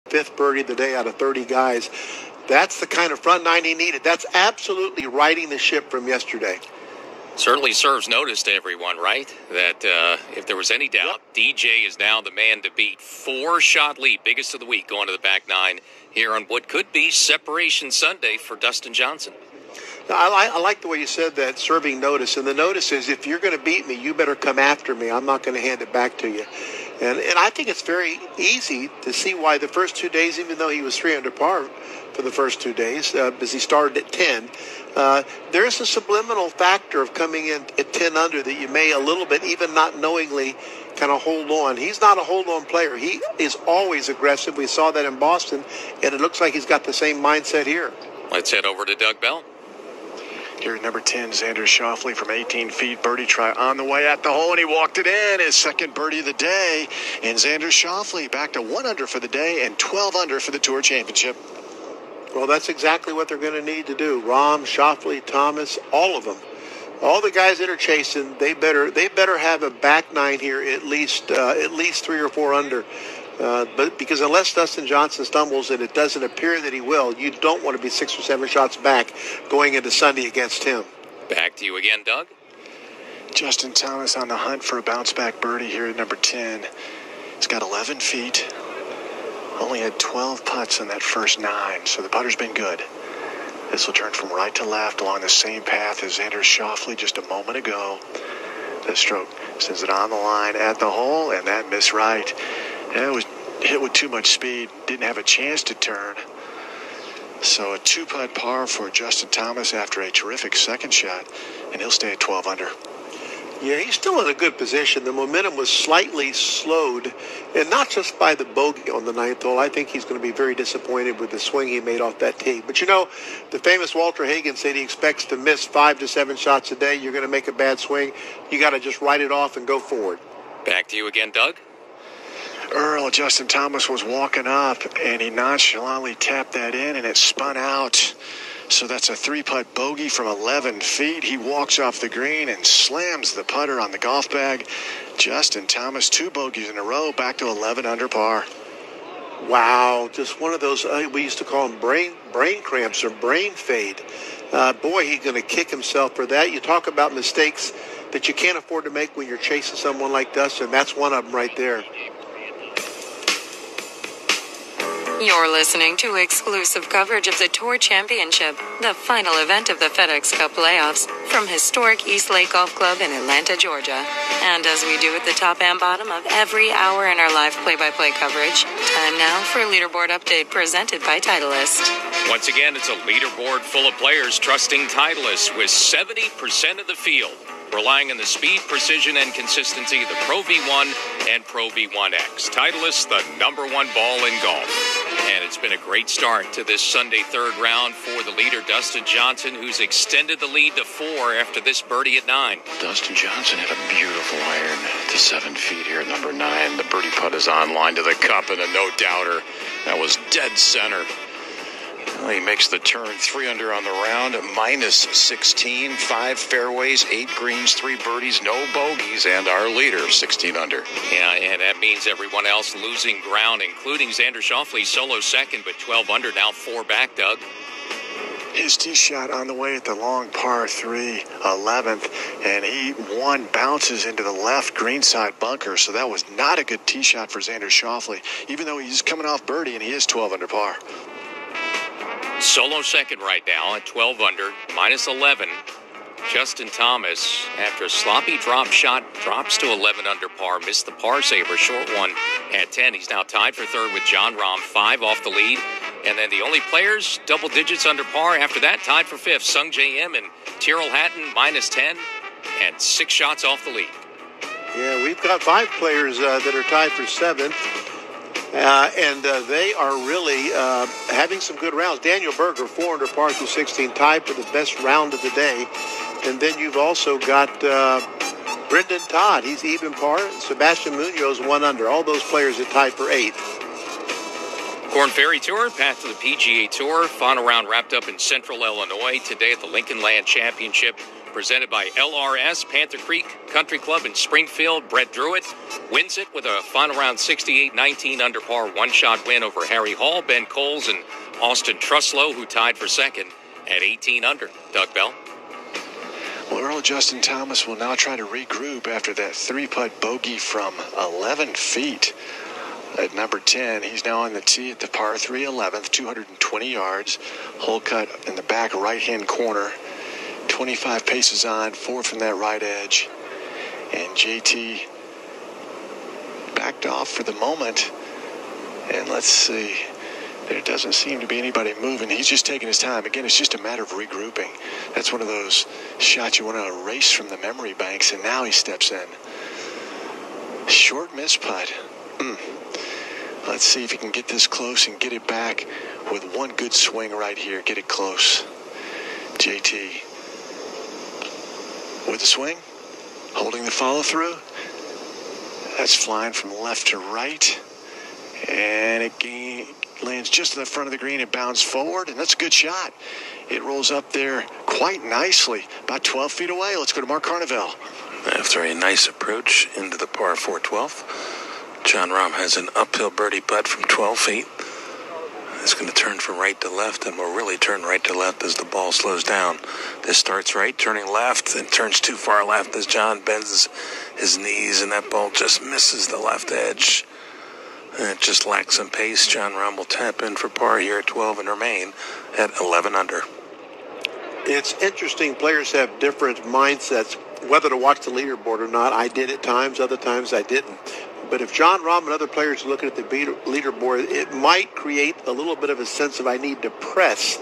fifth birdie of the day out of 30 guys. That's the kind of front nine he needed. That's absolutely righting the ship from yesterday. Certainly serves notice to everyone, right? That if there was any doubt, DJ is now the man to beat. 4-shot lead, biggest of the week, going to the back nine here on what could be Separation Sunday for Dustin Johnson. I like the way you said that, serving notice. And the notice is, if you're going to beat me, you better come after me. I'm not going to hand it back to you. And I think it's very easy to see why the first 2 days, even though he was 3 under par for the first 2 days, because he started at 10, there's a subliminal factor of coming in at 10 under that you may a little bit, even not knowingly, kind of hold on. He's not a hold-on player. He is always aggressive. We saw that in Boston, and it looks like he's got the same mindset here. Let's head over to Doug Bell. Here at number 10, Xander Schauffele from 18 feet. Birdie try on the way at the hole, and he walked it in. His second birdie of the day. And Xander Schauffele back to 1 under for the day and 12 under for the Tour Championship. Well, that's exactly what they're going to need to do. Rahm, Schauffele, Thomas, all of them. All the guys that are chasing, they better have a back nine here at least 3 or 4 under. But because unless Dustin Johnson stumbles, and it doesn't appear that he will, you don't want to be 6 or 7 shots back going into Sunday against him. Back to you again, Doug. Justin Thomas on the hunt for a bounce-back birdie here at number 10. He's got 11 feet. Only had 12 putts in that first 9, so the putter's been good. This will turn from right to left along the same path as Xander Schauffele just a moment ago. That stroke sends it on the line at the hole, and that missed right. It was hit with too much speed. Didn't have a chance to turn. So a 2-putt par for Justin Thomas after a terrific second shot, and he'll stay at 12 under. Yeah, he's still in a good position. The momentum was slightly slowed, and not just by the bogey on the 9th hole. I think he's going to be very disappointed with the swing he made off that tee. But, you know, the famous Walter Hagen said he expects to miss 5 to 7 shots a day. You're going to make a bad swing. You got to just write it off and go forward. Back to you again, Doug. Earl, Justin Thomas was walking up, and he nonchalantly tapped that in, and it spun out. So that's a 3-putt bogey from 11 feet. He walks off the green and slams the putter on the golf bag. Justin Thomas, 2 bogeys in a row, back to 11 under par. Wow, just one of those, we used to call them brain cramps or brain fade. Boy, he's going to kick himself for that. You talk about mistakes that you can't afford to make when you're chasing someone like Dustin. That's one of them right there. You're listening to exclusive coverage of the Tour Championship, the final event of the FedEx Cup playoffs, from historic East Lake Golf Club in Atlanta, Georgia. And as we do at the top and bottom of every hour in our live play-by-play coverage, time now for a leaderboard update presented by Titleist. Once again, it's a leaderboard full of players trusting Titleist, with 70% of the field relying on the speed, precision, and consistency of the Pro V1 and Pro V1X. Titleist, the number 1 ball in golf. And it's been a great start to this Sunday third round for the leader, Dustin Johnson, who's extended the lead to 4 after this birdie at 9. Dustin Johnson had a beautiful iron to 7 feet here at number 9. The birdie putt is on line to the cup, and a no-doubter. That was dead center. Well, he makes the turn 3 under on the round, minus 16, 5 fairways, 8 greens, 3 birdies, no bogeys, and our leader, 16 under. Yeah, and that means everyone else losing ground, including Xander Schauffele, solo second, but 12 under, now 4 back, Doug. His tee shot on the way at the long par 3, 11th, and he bounces into the left greenside bunker, so that was not a good tee shot for Xander Schauffele, even though he's coming off birdie and he is 12 under par. Solo second right now at 12 under, minus 11. Justin Thomas, after a sloppy drop shot, drops to 11 under par, missed the par saver, short one at 10. He's now tied for third with Jon Rahm, 5 off the lead. And then the only players, double digits under par after that, tied for 5th, Sung J M and Tyrrell Hatton, minus 10, and 6 shots off the lead. Yeah, we've got 5 players that are tied for 7th. And they are really having some good rounds. Daniel Berger, 4 under par through 16, tied for the best round of the day. And then you've also got Brendan Todd. He's even par. Sebastian Munoz, 1 under. All those players are tied for 8th. Corn Ferry Tour, path to the PGA Tour. Final round wrapped up in Central Illinois today at the Lincoln Land Championship, presented by LRS, Panther Creek Country Club in Springfield. Brett Druitt wins it with a final round 68-19 under par one-shot win over Harry Hall, Ben Coles, and Austin Truslow, who tied for second at 18 under. Doug Bell. Well, Earl Justin Thomas will now try to regroup after that three-putt bogey from 11 feet. At number 10, he's now on the tee at the par 3 11th, 220 yards. Hole cut in the back right-hand corner. 25 paces on, 4 from that right edge. And JT backed off for the moment. And let's see. There doesn't seem to be anybody moving. He's just taking his time. Again, it's just a matter of regrouping. That's one of those shots you want to erase from the memory banks, and now he steps in. Short miss putt. Let's see if he can get this close and get it back with one good swing right here. Get it close. JT with the swing, holding the follow-through. That's flying from left to right. And it lands just in the front of the green and bounds forward, and that's a good shot. It rolls up there quite nicely, about 12 feet away. Let's go to Mark Carnevale. After a nice approach into the par 4 12th, Jon Rahm has an uphill birdie putt from 12 feet. It's going to turn from right to left, and will really turn right to left as the ball slows down. This starts right, turning left, and turns too far left as John bends his knees, and that ball just misses the left edge. And it just lacks some pace. Jon Rahm will tap in for par here at 12 and remain at 11 under. It's interesting. Players have different mindsets, whether to watch the leaderboard or not. I did at times, other times I didn't. But if Jon Rahm and other players are looking at the leaderboard, it might create a little bit of a sense of I need to press.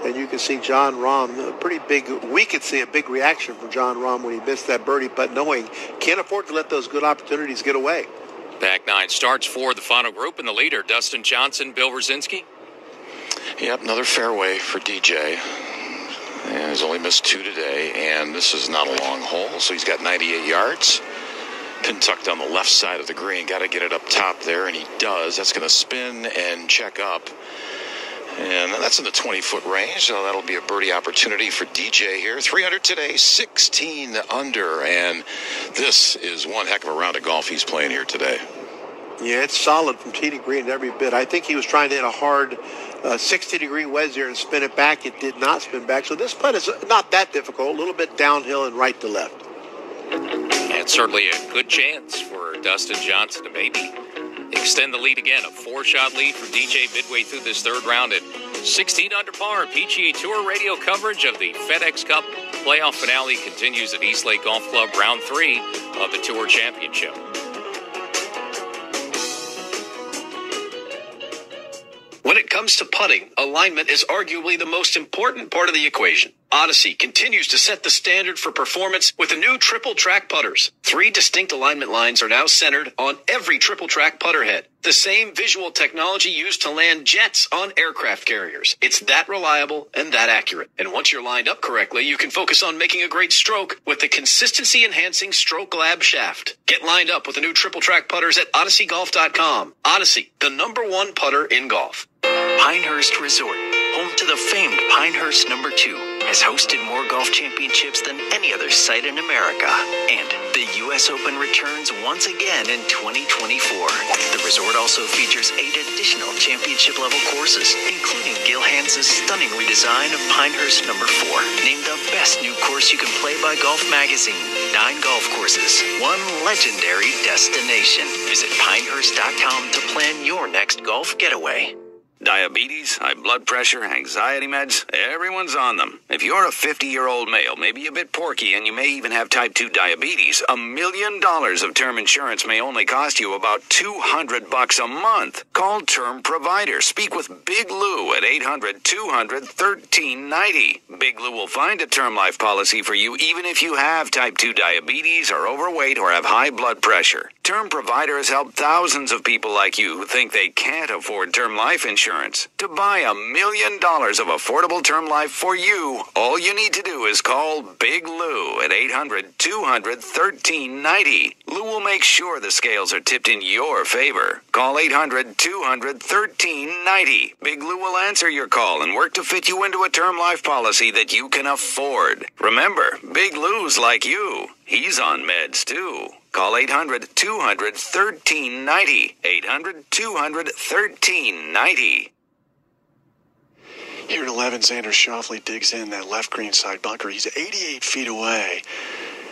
And you can see Jon Rahm, we could see a big reaction from Jon Rahm when he missed that birdie putt, knowing can't afford to let those good opportunities get away. Back nine starts for the final group, and the leader, Dustin Johnson, Bill Rosinski. Yep, another fairway for DJ. And he's only missed 2 today, and this is not a long hole, so he's got 98 yards. Pin tucked on the left side of the green. Got to get it up top there, and he does. That's going to spin and check up. And that's in the 20-foot range, so that'll be a birdie opportunity for DJ here. 300 today, 16 under, and this is one heck of a round of golf he's playing here today. Yeah, it's solid from tee to green every bit. I think he was trying to hit a hard 60-degree wedge there and spin it back. It did not spin back, so this putt is not that difficult, a little bit downhill and right to left. And certainly a good chance for Dustin Johnson to maybe extend the lead again. A 4-shot lead for DJ midway through this third round at 16 under par. PGA Tour radio coverage of the FedEx Cup playoff finale continues at East Lake Golf Club, round 3 of the Tour Championship. When it comes to putting, alignment is arguably the most important part of the equation. Odyssey continues to set the standard for performance with the new triple track putters. 3 distinct alignment lines are now centered on every triple track putter head. The same visual technology used to land jets on aircraft carriers. It's that reliable and that accurate. And once you're lined up correctly, you can focus on making a great stroke with the consistency-enhancing Stroke Lab shaft. Get lined up with the new triple track putters at OdysseyGolf.com. Odyssey, the #1 putter in golf. Pinehurst Resort, home to the famed Pinehurst No. 2, has hosted more golf championships than any other site in America. And the U.S. Open returns once again in 2024. The resort also features 8 additional championship-level courses, including Gil Hans's stunning redesign of Pinehurst No. 4, named the best new course you can play by Golf Magazine. 9 golf courses, 1 legendary destination. Visit Pinehurst.com to plan your next golf getaway. Diabetes, high blood pressure, anxiety meds, everyone's on them. If you're a 50-year-old male, maybe a bit porky, and you may even have type 2 diabetes, $1 million of term insurance may only cost you about $200 a month. Call Term Provider. Speak with Big Lou at 800-200-1390. Big Lou will find a term life policy for you even if you have type 2 diabetes, are overweight, or have high blood pressure. Term Provider has helped thousands of people like you who think they can't afford term life insurance. To buy $1 million of affordable term life for you, all you need to do is call Big Lou at 800-200-1390. Lou will make sure the scales are tipped in your favor. Call 800-200-1390. Big Lou will answer your call and work to fit you into a term life policy that you can afford. Remember, Big Lou's like you. He's on meds too. Call 800-200-1390. 800-200-1390. Here at 11, Xander Schauffele digs in that left green side bunker. He's 88 feet away.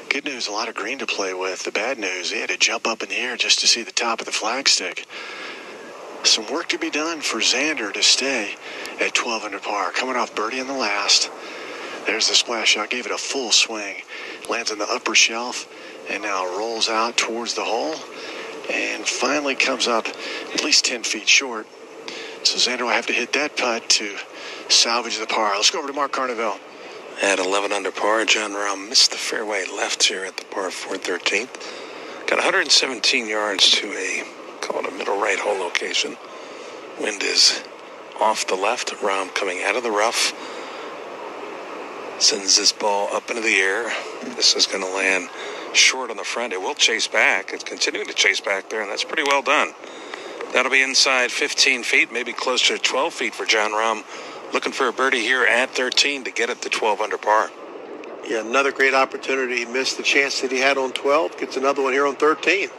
Good news, a lot of green to play with. The bad news, he had to jump up in the air just to see the top of the flagstick. Some work to be done for Xander to stay at 12 under par. Coming off birdie in the last. There's the splash shot. Gave it a full swing. Lands on the upper shelf and now rolls out towards the hole and finally comes up at least 10 feet short. So Xander will have to hit that putt to salvage the par. Let's go over to Mark Carnevale. At 11 under par, Jon Rahm missed the fairway left here at the par 4 13th. Got 117 yards to a, call it a middle right hole location. Wind is off the left. Rahm coming out of the rough. Sends this ball up into the air. This is going to land short on the front. It will chase back. It's continuing to chase back there, and that's pretty well done. That'll be inside 15 feet, maybe closer to 12 feet for Jon Rahm. Looking for a birdie here at 13 to get it to 12 under par. Yeah, another great opportunity. He missed the chance that he had on 12. Gets another one here on 13.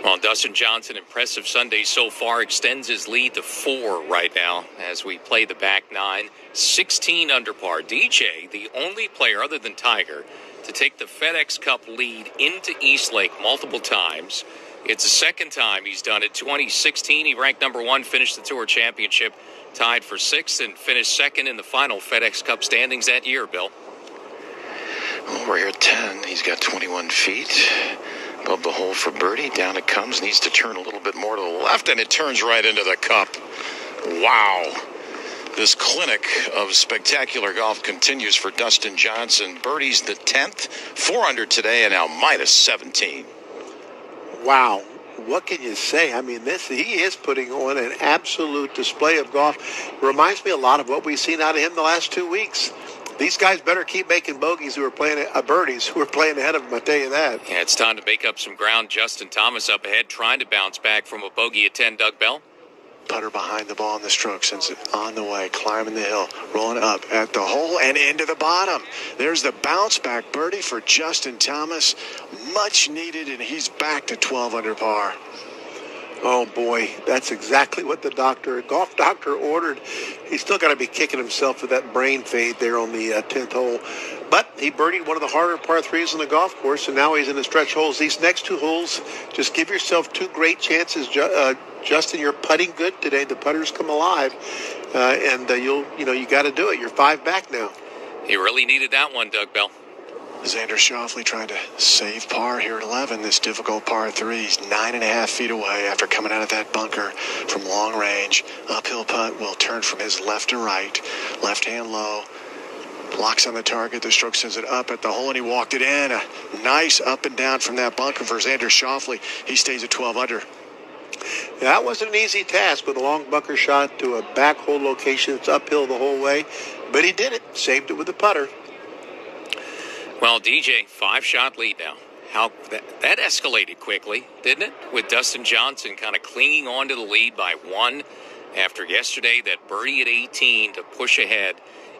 Well, Dustin Johnson, impressive Sunday so far, extends his lead to 4 right now as we play the back 9. 16 under par. DJ, the only player other than Tiger to take the FedEx Cup lead into Eastlake multiple times. It's the second time he's done it. 2016, he ranked number 1, finished the Tour Championship, tied for 6th, and finished second in the final FedEx Cup standings that year, Bill. Well, we're here at 10. He's got 21 feet above the hole for birdie. Down it comes. Needs to turn a little bit more to the left, and it turns right into the cup. Wow. This clinic of spectacular golf continues for Dustin Johnson. Birdie's the 10th, 4 under today, and now minus 17. Wow. What can you say? I mean, he is putting on an absolute display of golf. It reminds me a lot of what we've seen out of him the last 2 weeks. These guys better keep making bogeys who are playing birdies who are playing ahead of him, I tell you that. Yeah, it's time to make up some ground. Justin Thomas up ahead, trying to bounce back from a bogey at 10, Doug Bell. Putter behind the ball in the stroke, sends it on the way, climbing the hill, rolling up at the hole and into the bottom. There's the bounce back birdie for Justin Thomas. Much needed, and he's back to 12 under par. Oh, boy, that's exactly what the golf doctor ordered. He's still got to be kicking himself with that brain fade there on the 10th hole. But he birdied one of the harder par 3s on the golf course, and now he's in the stretch holes. These next 2 holes, just give yourself 2 great chances. Justin, you're putting good today. The putters come alive, and you got to do it. You're 5 back now. He really needed that one, Doug Bell. Xander Schauffele trying to save par here at 11. This difficult par 3. He's 9.5 feet away after coming out of that bunker from long range. Uphill putt will turn from his left to right. Left hand low. Blocks on the target. The stroke sends it up at the hole, and he walked it in. A nice up and down from that bunker for Xander Schauffele. He stays at 12 under. Yeah, that wasn't an easy task with a long bunker shot to a back hole location. It's uphill the whole way. But he did it. Saved it with the putter. Well, DJ, 5-shot lead now. How that escalated quickly, didn't it? With Dustin Johnson kind of clinging on to the lead by 1 after yesterday, that birdie at 18 to push ahead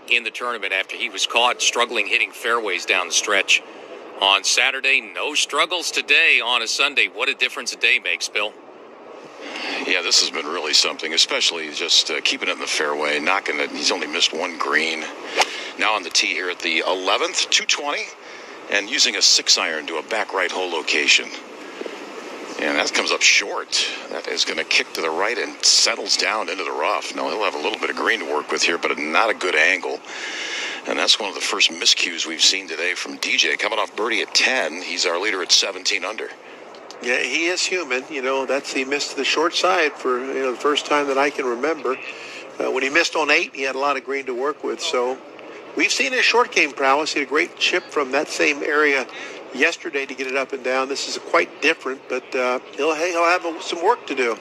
in the tournament after he was caught struggling hitting fairways down the stretch on Saturday. No struggles today on a Sunday. What a difference a day makes, Bill. Yeah, this has been really something, especially just keeping it in the fairway, knocking it. He's only missed 1 green. Now on the tee here at the 11th, 220, and using a 6-iron to a back right hole location. And that comes up short. That is going to kick to the right and settles down into the rough. Now, he'll have a little bit of green to work with here, but not a good angle. And that's one of the first miscues we've seen today from DJ. Coming off birdie at 10, he's our leader at 17 under. Yeah, he is human. He missed the short side for the first time that I can remember. When he missed on 8, he had a lot of green to work with. So we've seen his short game prowess. He had a great chip from that same area yesterday to get it up and down. This is quite different, but he'll have some work to do.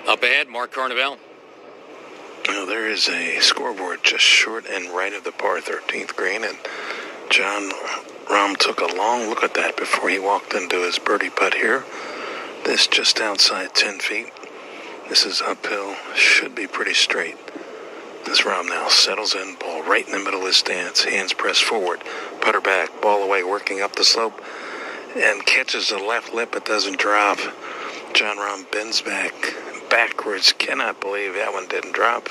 Up ahead, Mark Carnevale. There is a scoreboard just short and right of the par 13th green, and Jon Rahm took a long look at that before he walked into his birdie putt here. This just outside 10 feet. This is uphill, should be pretty straight. This Rahm now settles in, ball right in the middle of his stance, hands pressed forward, putter back, ball away, working up the slope, and catches the left lip, but doesn't drop. Jon Rahm bends backwards. Cannot believe that one didn't drop.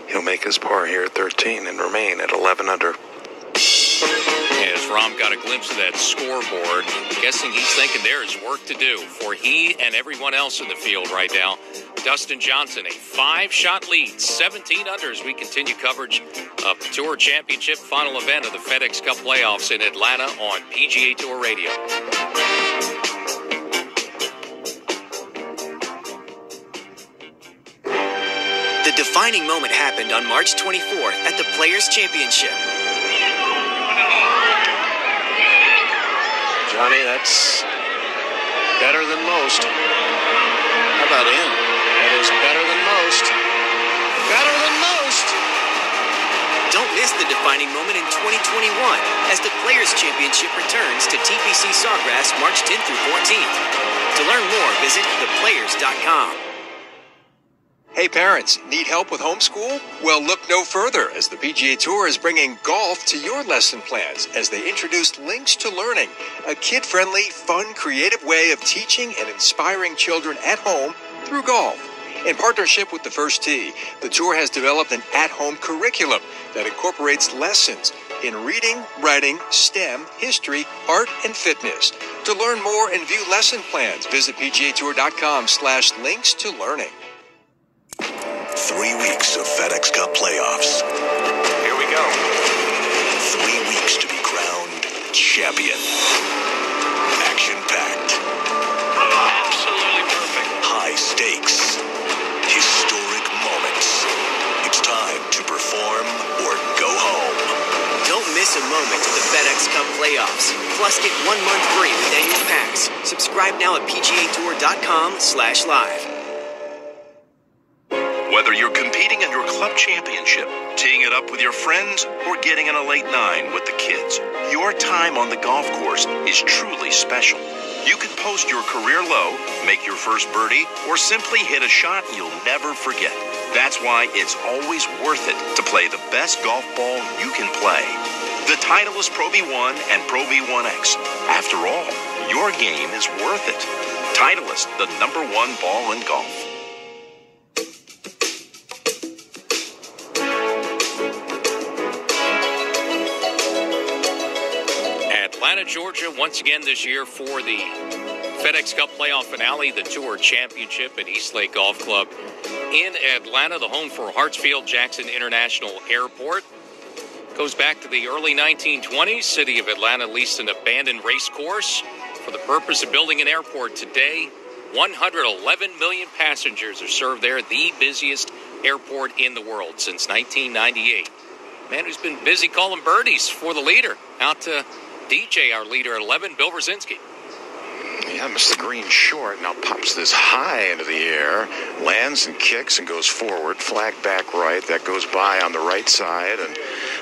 He'll make his par here at 13 and remain at 11 under. As Rahm got a glimpse of that scoreboard, guessing he's thinking there is work to do for he and everyone else in the field right now. Dustin Johnson, a 5-shot lead, 17 under as we continue coverage of the Tour Championship final event of the FedEx Cup playoffs in Atlanta on PGA Tour Radio. The defining moment happened on March 24th at the Players' Championship. Johnny, that's better than most. How about him? That is better than most. Better than most! Don't miss the defining moment in 2021 as the Players' Championship returns to TPC Sawgrass March 10th through 14th. To learn more, visit theplayers.com. Hey parents, need help with homeschool? Well, look no further as the PGA Tour is bringing golf to your lesson plans as they introduced Links to Learning, a kid-friendly, fun, creative way of teaching and inspiring children at home through golf. In partnership with the First Tee, the Tour has developed an at-home curriculum that incorporates lessons in reading, writing, STEM, history, art, and fitness. To learn more and view lesson plans, visit PGATour.com/links to learning. 3 weeks of FedEx Cup playoffs. Here we go. 3 weeks to be crowned champion. Action-packed. Absolutely perfect. High stakes. Historic moments. It's time to perform or go home. Don't miss a moment of the FedEx Cup playoffs. Plus, get 1 month free with annual packs. Subscribe now at PGATour.com/live. Whether you're competing in your club championship, teeing it up with your friends, or getting in a late 9 with the kids, your time on the golf course is truly special. You could post your career low, make your first birdie, or simply hit a shot you'll never forget. That's why it's always worth it to play the best golf ball you can play. The Titleist Pro V1 and Pro V1X. After all, your game is worth it. Titleist, the #1 ball in golf. Atlanta, Georgia, once again this year for the FedEx Cup playoff finale, the Tour Championship at Eastlake Golf Club in Atlanta, the home for Hartsfield-Jackson International Airport. Goes back to the early 1920s. City of Atlanta leased an abandoned race course for the purpose of building an airport. Today, 111 million passengers are served there, the busiest airport in the world since 1998. Man who's been busy calling birdies for the leader. Out to DJ, our leader at 11, Bill Brzezinski. Yeah, missed the green short. Now pops this high into the air, lands and kicks and goes forward. Flag back right. That goes by on the right side, and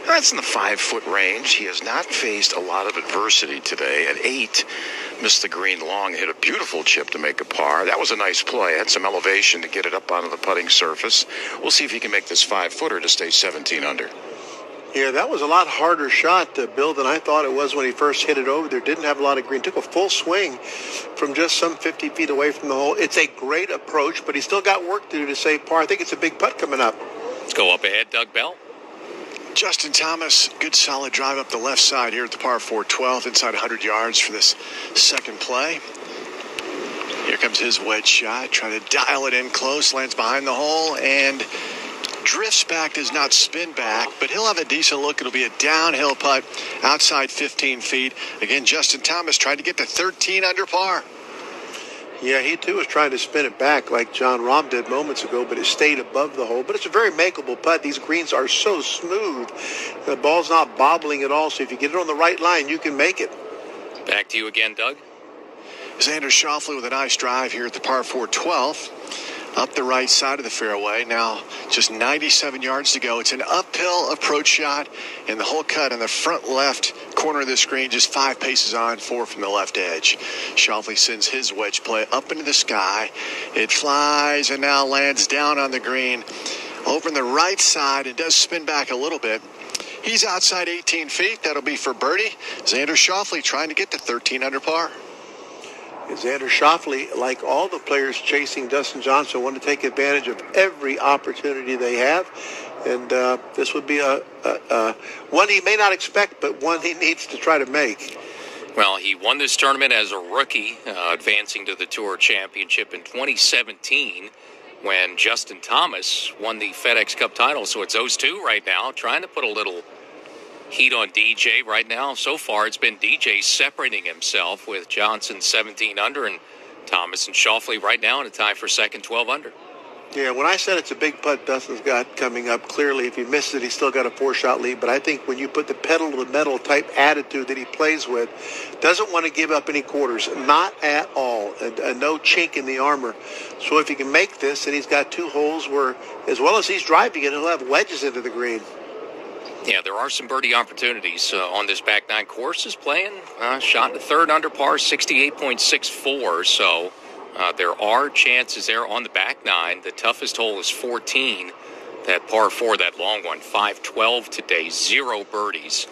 that's in the 5-foot range. He has not faced a lot of adversity today. At 8, missed the green long, hit a beautiful chip to make a par. That was a nice play. Had some elevation to get it up onto the putting surface. We'll see if he can make this 5-footer to stay 17 under. Yeah, that was a lot harder shot to build than I thought it was when he first hit it over there. Didn't have a lot of green. Took a full swing from just some 50 feet away from the hole. It's a great approach, but he's still got work to do to save par. I think it's a big putt coming up. Let's go up ahead, Doug Bell. Justin Thomas, good solid drive up the left side here at the par 4-12, inside 100 yards for this second play. Here comes his wedge shot, trying to dial it in close, lands behind the hole, and drifts back, does not spin back, but he'll have a decent look. It'll be a downhill putt outside 15 feet. Again, Justin Thomas tried to get to 13 under par. Yeah, he too was trying to spin it back like Jon Rahm did moments ago, but it stayed above the hole. But it's a very makeable putt. These greens are so smooth. The ball's not bobbling at all, so if you get it on the right line, you can make it. Back to you again, Doug. Xander Schauffele with a nice drive here at the par 4-12. Up the right side of the fairway. Now just 97 yards to go. It's an uphill approach shot, and the whole cut on the front left corner of the screen, just 5 paces on, 4 from the left edge. Schauffele sends his wedge play up into the sky. It flies and now lands down on the green over on the right side. It does spin back a little bit. He's outside 18 feet. That'll be for birdie. Xander Schauffele trying to get to 13 under par. Xander Schauffele, like all the players chasing Dustin Johnson, want to take advantage of every opportunity they have. And this would be a one he may not expect, but one he needs to try to make. Well, he won this tournament as a rookie, advancing to the Tour Championship in 2017 when Justin Thomas won the FedEx Cup title. So it's those two right now, trying to put a little heat on DJ right now. So far, it's been DJ separating himself with Johnson 17 under and Thomas and Schauffele right now in a tie for second, 12 under. Yeah, when I said it's a big putt Dustin's got coming up, clearly if he misses it, he's still got a 4-shot lead. But I think when you put the pedal to the metal type attitude that he plays with, doesn't want to give up any quarters, not at all, and no chink in the armor. So if he can make this, and he's got 2 holes where, as well as he's driving it, he'll have wedges into the green. Yeah, there are some birdie opportunities on this back nine course. Is playing shot in the third under par, 68.64. So there are chances there on the back nine. The toughest hole is 14. That par 4, that long one, 5-12 today. 0 birdies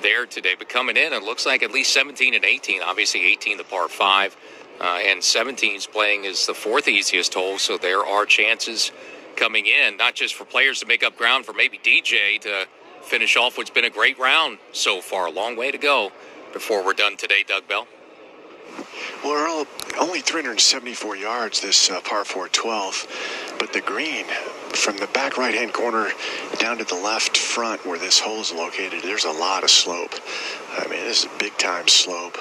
there today. But coming in, it looks like at least 17 and 18. Obviously 18 the par 5. And 17's playing is the 4th easiest hole. So there are chances coming in, not just for players to make up ground for maybe DJ to finish off what's been a great round so far. A long way to go before we're done today, Doug Bell. Well, Earl, only 374 yards this par 4 12, but the green from the back right-hand corner down to the left front where this hole is located, there's a lot of slope. I mean, this is a big-time slope.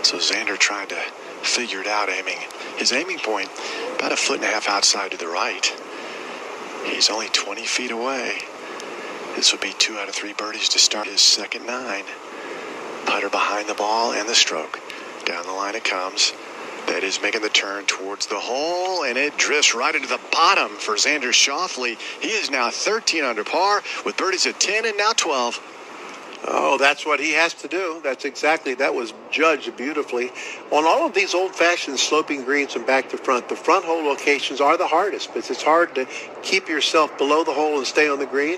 So Xander trying to figure it out, his aiming point about 1.5 feet outside to the right. He's only 20 feet away. This would be 2 out of 3 birdies to start his second 9. Putter behind the ball and the stroke. Down the line it comes. That is making the turn towards the hole, and it drifts right into the bottom for Xander Schauffele. He is now 13 under par with birdies at 10 and now 12. Oh, that's what he has to do. That was judged beautifully. On all of these old-fashioned sloping greens from back to front, the front hole locations are the hardest because it's hard to keep yourself below the hole and stay on the green.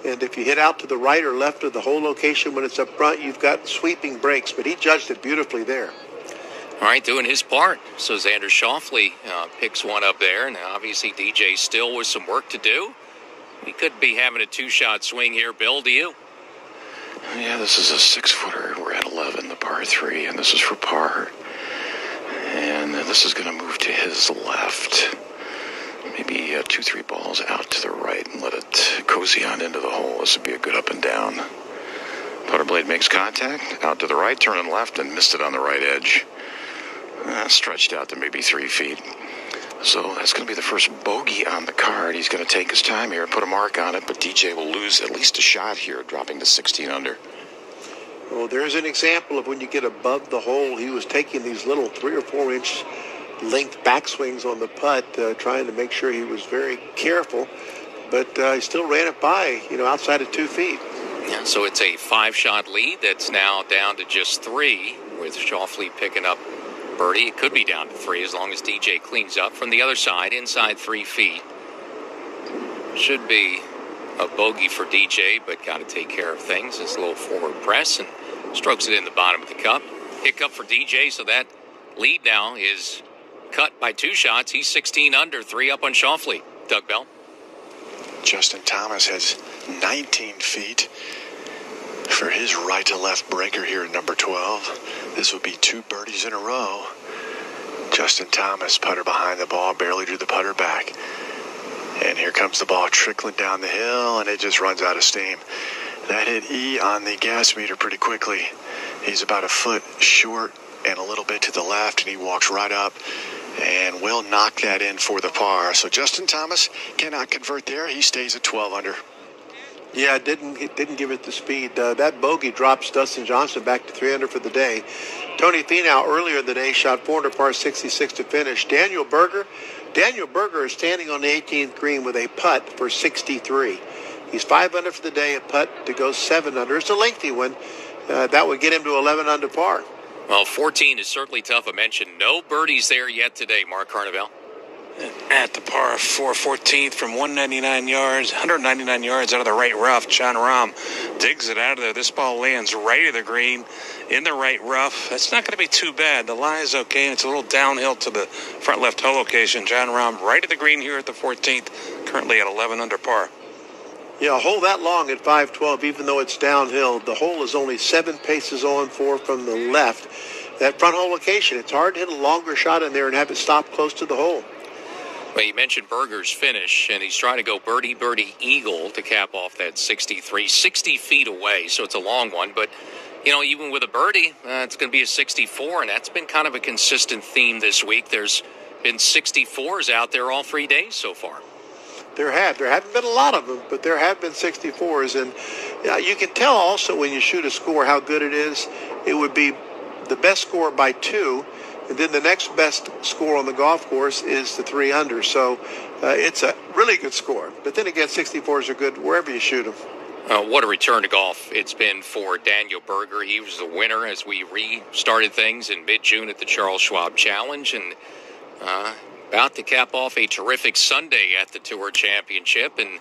And if you hit out to the right or left of the hole location when it's up front, you've got sweeping breaks. But he judged it beautifully there. All right, doing his part. So Xander Schauffele picks one up there, and obviously DJ still with some work to do. He could be having a 2-shot swing here. Bill, do you? Yeah, this is a 6-footer. We're at 11, the par 3, and this is for par. And this is going to move to his left. Maybe 2-3 balls out to the right and let it cozy on into the hole. This would be a good up and down. Putter blade makes contact, out to the right, turning left, and missed it on the right edge. Stretched out to maybe 3 feet. So that's going to be the first bogey on the card. He's going to take his time here and put a mark on it, but DJ will lose at least a shot here, dropping to 16 under. Well, there's an example of when you get above the hole. He was taking these little 3 or 4 inch length backswings on the putt, trying to make sure he was very careful, but he still ran it by, outside of 2 feet. Yeah, so it's a 5-shot lead that's now down to just 3, with Schauffele picking up birdie. It could be down to 3 as long as DJ cleans up from the other side, inside 3 feet. Should be a bogey for DJ, but got to take care of things. This little forward press and strokes it in the bottom of the cup. Hiccup for DJ, so that lead now is cut by 2 shots. He's 16 under, 3 up on Schauffele. Doug Bell. Justin Thomas has 19 feet for his right to left breaker here at number 12. This would be 2 birdies in a row. Justin Thomas, putter behind the ball, barely drew the putter back. And here comes the ball trickling down the hill, and it just runs out of steam. That hit E on the gas meter pretty quickly. He's about a foot short and a little bit to the left, and he walks right up and will knock that in for the par. So Justin Thomas cannot convert there. He stays at 12 under. Yeah, it didn't give it the speed. That bogey drops Dustin Johnson back to 3 under for the day. Tony Finau earlier in the day shot 4 under par 66 to finish. Daniel Berger is standing on the 18th green with a putt for 63. He's 5 under for the day, a putt to go 7 under. It's a lengthy one. That would get him to 11 under par. Well, 14 is certainly tough. I mentioned no birdies there yet today, Mark Carnevale. At the par 4 14th from 199 yards out of the right rough. Jon Rahm digs it out of there. This ball lands right of the green in the right rough. That's not going to be too bad. The lie is okay, and it's a little downhill to the front left hole location. Jon Rahm right of the green here at the 14th, currently at 11 under par. Yeah, a hole that long at 512, even though it's downhill, the hole is only 7 paces on 4 from the left. That front hole location, it's hard to hit a longer shot in there and have it stop close to the hole. Well, you mentioned Berger's finish, and he's trying to go birdie, eagle to cap off that 63, 60 feet away, so it's a long one. But, you know, even with a birdie, it's going to be a 64, and that's been kind of a consistent theme this week. There's been 64s out there all 3 days so far. There haven't been a lot of them, but there have been 64s. And you can tell also when you shoot a score how good it is. It would be the best score by 2. And then the next best score on the golf course is the 3 under. So it's a really good score. But then again, 64s are good wherever you shoot them. What a return to golf it's been for Daniel Berger. He was the winner as we restarted things in mid-June at the Charles Schwab Challenge. And about to cap off a terrific Sunday at the Tour Championship. And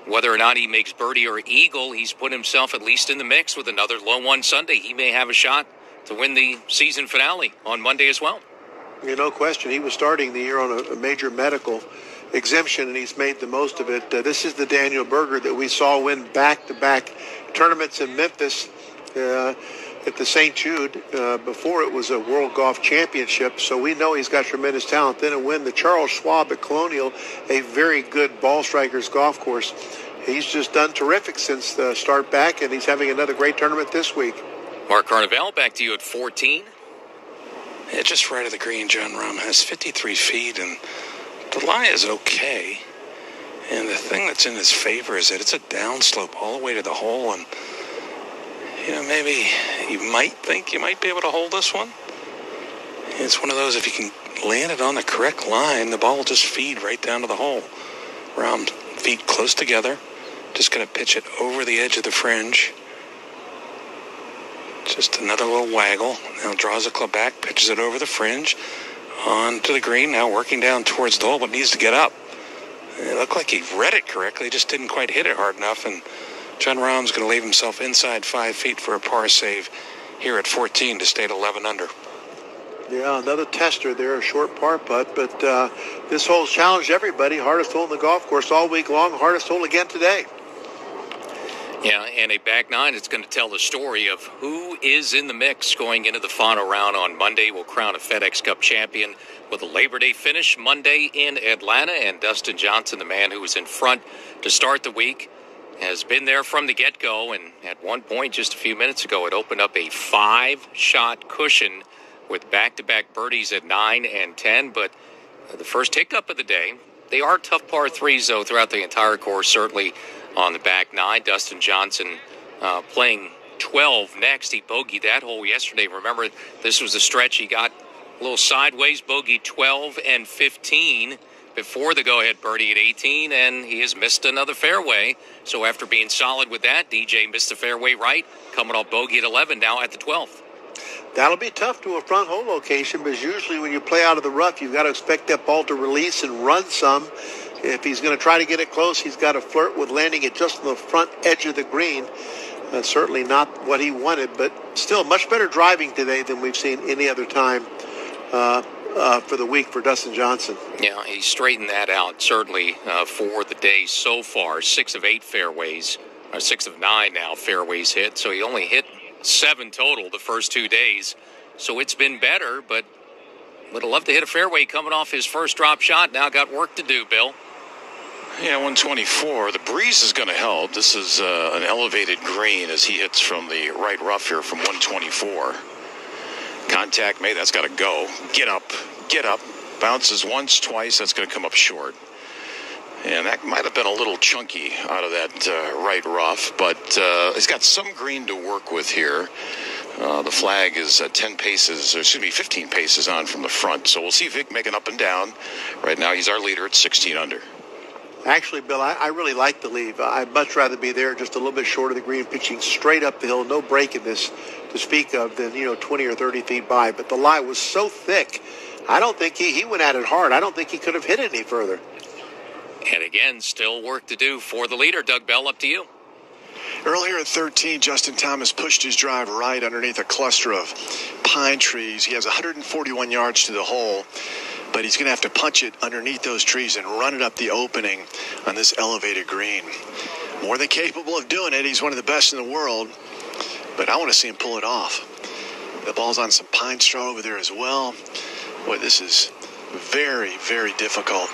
whether or not he makes birdie or eagle, he's put himself at least in the mix with another low one Sunday. He may have a shot to win the season finale on Monday as well. No question. He was starting the year on a major medical exemption, and he's made the most of it. This is the Daniel Berger that we saw win back-to-back tournaments in Memphis at the St. Jude. Before it was a World Golf Championship, so we know he's got tremendous talent. Then to win the Charles Schwab at Colonial, a very good ball strikers golf course. He's just done terrific since the start back, and he's having another great tournament this week. Mark Carnevale, back to you at 14. Yeah, just right of the green, Jon Rahm has 53 feet, and the lie is okay. And the thing that's in his favor is that it's a downslope all the way to the hole, and maybe you might think you might be able to hold this one. It's one of those, if you can land it on the correct line, the ball will just feed right down to the hole. Rahm's feet close together, just going to pitch it over the edge of the fringe. Just another little waggle. Now draws the club back, pitches it over the fringe, onto the green, now working down towards the hole, but needs to get up. It looked like he read it correctly, just didn't quite hit it hard enough, and Jon Rahm's going to leave himself inside 5 feet for a par save here at 14 to stay at 11 under. Yeah, another tester there, a short par putt, but this hole's challenged everybody. Hardest hole in the golf course all week long, hardest hole again today. Yeah, and a back nine is going to tell the story of who is in the mix going into the final round on Monday. We'll crown a FedEx Cup champion with a Labor Day finish Monday in Atlanta. And Dustin Johnson, the man who was in front to start the week, has been there from the get-go. And at one point, just a few minutes ago, it opened up a 5-shot cushion with back-to-back birdies at 9 and 10. But the first hiccup of the day, they are tough par threes, though, throughout the entire course, certainly on the back nine. Dustin Johnson playing 12 next. He bogeyed that hole yesterday. Remember, this was the stretch he got a little sideways, bogeyed 12 and 15 before the go-ahead birdie at 18, and he has missed another fairway. So after being solid with that, DJ missed the fairway right, coming off bogey at 11, now at the 12th. That'll be tough to a front hole location, because usually when you play out of the rough, you've got to expect that ball to release and run some. If he's going to try to get it close, he's got to flirt with landing it just on the front edge of the green. Certainly not what he wanted, but still much better driving today than we've seen any other time for the week for Dustin Johnson. Yeah, he straightened that out, certainly, for the day so far. 6 of 8 fairways, or 6 of 9 now fairways hit. So he only hit 7 total the first 2 days. So it's been better, but would have loved to hit a fairway coming off his first drop shot. Now got work to do, Bill. Yeah, 124. The breeze is going to help. This is an elevated green as he hits from the right rough here from 124. Contact made. That's got to go. Get up. Bounces once, twice. That's going to come up short. And that might have been a little chunky out of that right rough, but he's got some green to work with here. The flag is 15 paces on from the front. So we'll see Vic make an up and down. Right now he's our leader at 16 under. Actually, Bill, I really like the lead. I'd much rather be there just a little bit short of the green, pitching straight up the hill, no break in this to speak of, than 20 or 30 feet by. But the lie was so thick I don't think he went at it hard. I don't think he could have hit it any further. And again, still work to do for the leader. Doug Bell, up to you. Earlier at 13, Justin Thomas pushed his drive right underneath a cluster of pine trees. He has 141 yards to the hole, but he's going to have to punch it underneath those trees and run it up the opening on this elevated green. More than capable of doing it. He's one of the best in the world, but I want to see him pull it off. The ball's on some pine straw over there as well. Boy, this is very, very difficult.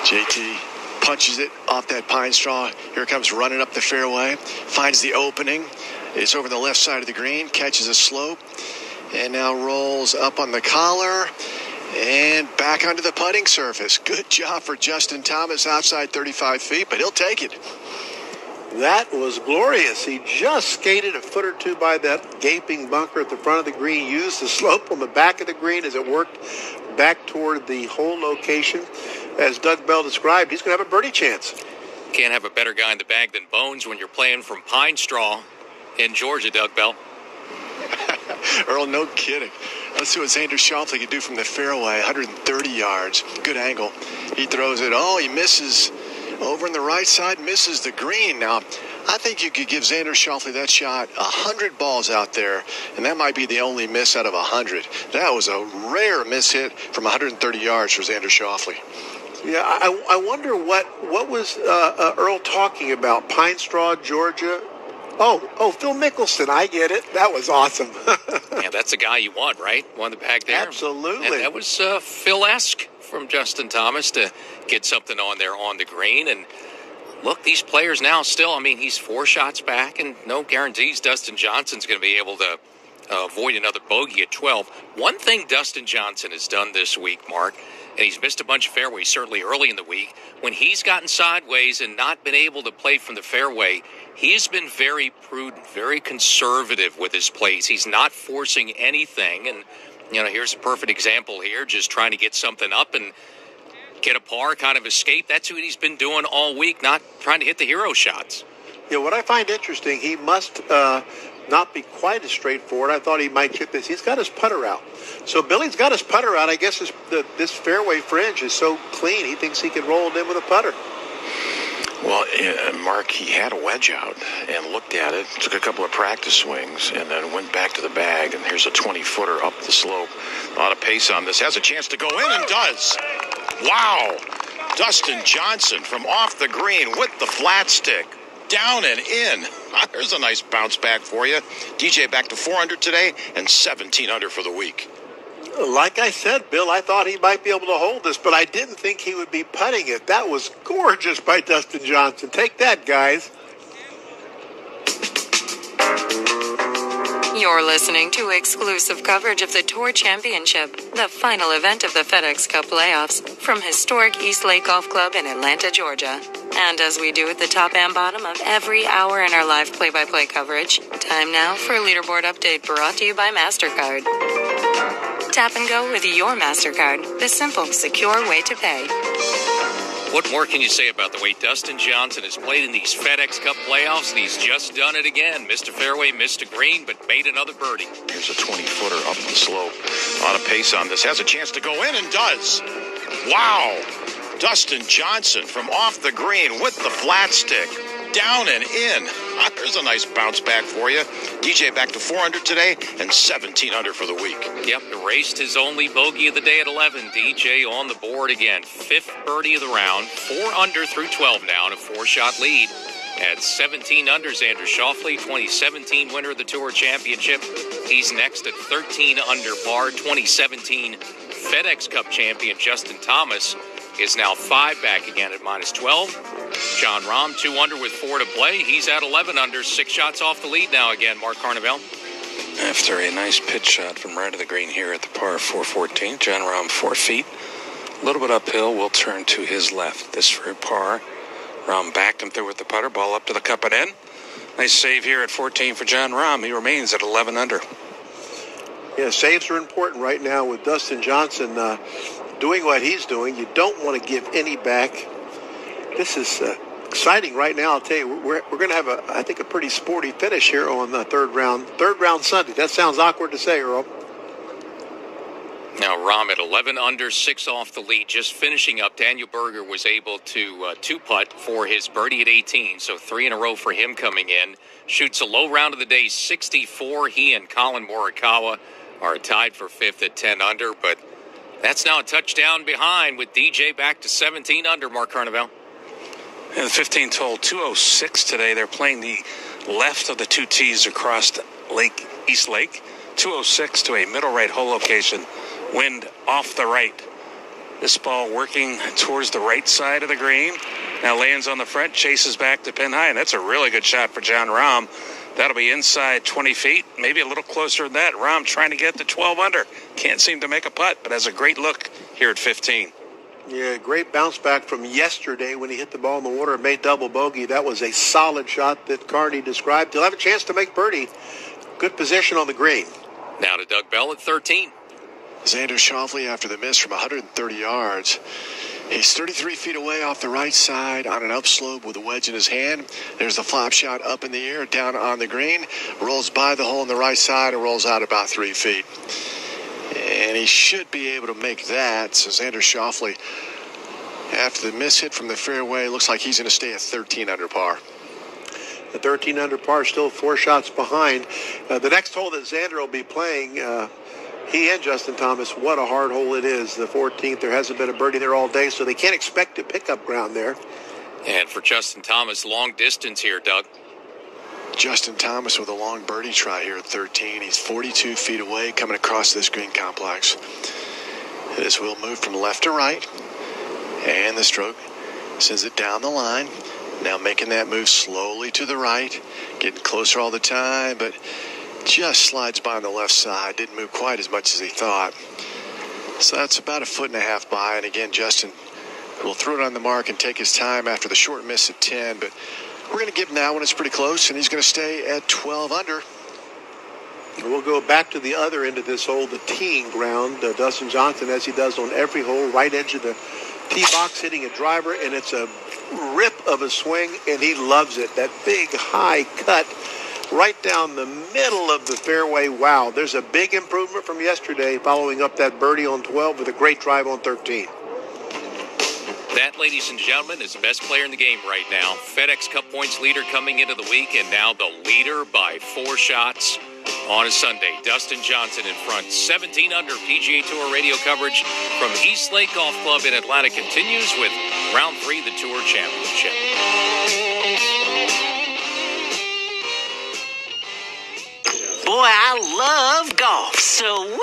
JT punches it off that pine straw. Here it comes running up the fairway. Finds the opening. It's over the left side of the green. Catches a slope. And now rolls up on the collar. And back onto the putting surface. Good job for Justin Thomas outside 35 feet, but he'll take it. That was glorious. He just skated a foot or two by that gaping bunker at the front of the green, used the slope on the back of the green as it worked back toward the hole location. As Doug Bell described, he's going to have a birdie chance. Can't have a better guy in the bag than Bones when you're playing from pine straw in Georgia, Doug Bell. Earl, no kidding. Let's see what Xander Schauffele can do from the fairway. 130 yards. Good angle. He throws it. Oh, he misses over on the right side, misses the green. Now, I think you could give Xander Schauffele that shot 100 balls out there, and that might be the only miss out of 100. That was a rare miss hit from 130 yards for Xander Schauffele. Yeah, I wonder what was Earl talking about? Pine straw, Georgia? Oh, Phil Mickelson. I get it. That was awesome. Yeah, that's the guy you want, right? Won the bag there. Absolutely. And that was Phil-esque from Justin Thomas to get something on there on the green. And look, these players now still, he's 4 shots back, and no guarantees Dustin Johnson's going to be able to avoid another bogey at 12. One thing Dustin Johnson has done this week, Mark, and he's missed a bunch of fairways certainly early in the week, when he's gotten sideways and not been able to play from the fairway, he's been very prudent, very conservative with his plays. He's not forcing anything, and here's a perfect example here, just trying to get something up and get a par, kind of escape. That's what he's been doing all week, not trying to hit the hero shots. Yeah, what I find interesting, he must not be quite as straightforward. I thought he might chip this. He's got his putter out. So Billy's got his putter out. I guess this fairway fringe is so clean, he thinks he can roll it in with a putter. Well, Mark, he had a wedge out and looked at it, took a couple of practice swings, and then went back to the bag, and here's a 20-footer up the slope. A lot of pace on this. Has a chance to go in and does. Wow. Dustin Johnson from off the green with the flat stick. Down and in. There's a nice bounce back for you. DJ back to 4 under today and 17 under for the week. Like I said, Bill, I thought he might be able to hold this, but I didn't think he would be putting it. That was gorgeous by Dustin Johnson. Take that, guys. You're listening to exclusive coverage of the Tour Championship, the final event of the FedEx Cup playoffs, from historic East Lake Golf Club in Atlanta, Georgia. And as we do at the top and bottom of every hour in our live play-by-play coverage, time now for a leaderboard update brought to you by MasterCard. Tap and go with your MasterCard, the simple, secure way to pay. What more can you say about the way Dustin Johnson has played in these FedEx Cup playoffs? And he's just done it again. Missed a fairway, missed a green, but made another birdie. Here's a 20-footer up the slope. A lot of pace on this. Has a chance to go in and does. Wow. Dustin Johnson from off the green with the flat stick. Down and in. There's a nice bounce back for you. DJ back to 4 under today and 17 under for the week. Yep, erased his only bogey of the day at 11. DJ on the board again. 5th birdie of the round. 4 under through 12 now in a 4-shot lead. At 17 under, Xander Schauffele, 2017 winner of the Tour Championship. He's next at 13 under par. 2017 FedEx Cup champion Justin Thomas is now 5 back again at minus 12. John Rahm, 2 under with 4 to play. He's at 11 under, 6 shots off the lead now again. Mark Carnevale. After a nice pitch shot from right of the green here at the par 414, John Rahm 4 feet. A little bit uphill, will turn to his left. This for a par. Rahm backed him through with the putter, ball up to the cup and in. Nice save here at 14 for John Rahm. He remains at 11 under. Yeah, saves are important right now with Dustin Johnson doing what he's doing. You don't want to give any back. This is exciting right now. I'll tell you, we're going to have I think a pretty sporty finish here on the third round Sunday. That sounds awkward to say, Earl. Now Rahm at 11 under, 6 off the lead, just finishing up. Daniel Berger was able to two-putt for his birdie at 18, so 3 in a row for him coming in. Shoots a low round of the day, 64. He and Colin Morikawa are tied for 5th at 10 under, but that's now a touchdown behind with DJ back to 17 under, Mark Carnevale. And the 15th hole, 206 today. They're playing the left of the two tees across East Lake. 206 to a middle right hole location. Wind off the right. This ball working towards the right side of the green. Now lands on the front, chases back to pin high, and that's a really good shot for Jon Rahm. That'll be inside 20 feet, maybe a little closer than that. Rahm trying to get to 12 under. Can't seem to make a putt, but has a great look here at 15. Yeah, great bounce back from yesterday when he hit the ball in the water and made double bogey. That was a solid shot that Carney described. He'll have a chance to make birdie. Good position on the green. Now to Doug Bell at 13. Xander Schauffele after the miss from 130 yards. He's 33 feet away off the right side on an upslope with a wedge in his hand. There's the flop shot up in the air, down on the green. Rolls by the hole on the right side and rolls out about 3 feet. And he should be able to make that. So Xander Schauffele, after the miss hit from the fairway, looks like he's going to stay at 13 under par. The 13 under par, still 4 shots behind. The next hole that Xander will be playing, he and Justin Thomas, what a hard hole it is. The 14th, there hasn't been a birdie there all day, so they can't expect to pick up ground there. And for Justin Thomas, long distance here, Doug. Justin Thomas with a long birdie try here at 13. He's 42 feet away coming across this green complex. This will move from left to right. And the stroke sends it down the line. Now making that move slowly to the right. Getting closer all the time, but just slides by on the left side. Didn't move quite as much as he thought. So that's about 1.5 feet by. And again, Justin will throw it on the mark and take his time after the short miss at 10. But we're going to give him that one. It's pretty close, and he's going to stay at 12 under. We'll go back to the other end of this hole, the teeing ground. Dustin Johnson, as he does on every hole, right edge of the tee box, hitting a driver, and it's a rip of a swing, and he loves it. That big high cut right down the middle of the fairway. Wow, there's a big improvement from yesterday, following up that birdie on 12 with a great drive on 13. That, ladies and gentlemen, is the best player in the game right now. FedEx Cup points leader coming into the week, and now the leader by 4 shots on a Sunday. Dustin Johnson in front. 17 under. PGA Tour radio coverage from East Lake Golf Club in Atlanta continues with round 3 of the Tour Championship. Boy, I love golf. So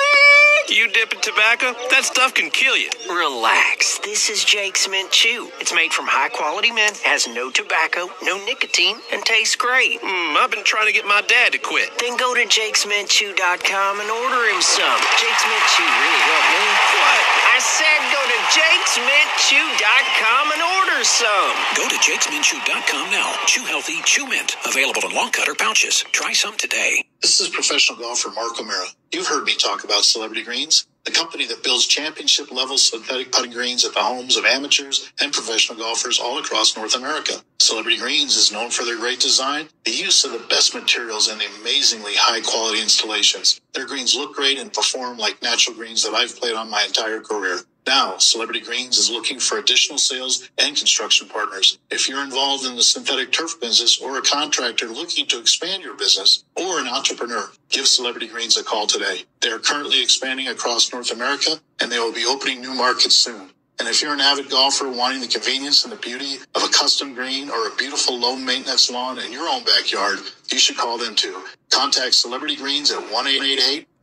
You dipping tobacco? That stuff can kill you. relax. This is Jake's Mint Chew. It's made from high-quality mint, has no tobacco, no nicotine, and tastes great. I've been trying to get my dad to quit. Then go to jakesmintchew.com and order him some. Jake's Mint Chew really helped me. What? I said go to jakesmintchew.com and order some. Go to jakesmintchew.com now. Chew healthy, chew mint. Available in long cut or pouches. Try some today. This is professional golfer Mark O'Mara. You've heard me talk about Celebrity Greens, the company that builds championship-level synthetic putting greens at the homes of amateurs and professional golfers all across North America. Celebrity Greens is known for their great design, the use of the best materials, and the amazingly high-quality installations. Their greens look great and perform like natural greens that I've played on my entire career. Now, Celebrity Greens is looking for additional sales and construction partners. If you're involved in the synthetic turf business or a contractor looking to expand your business or an entrepreneur, give Celebrity Greens a call today. They are currently expanding across North America, and they will be opening new markets soon. And if you're an avid golfer wanting the convenience and the beauty of a custom green or a beautiful low-maintenance lawn in your own backyard, you should call them too. Contact Celebrity Greens at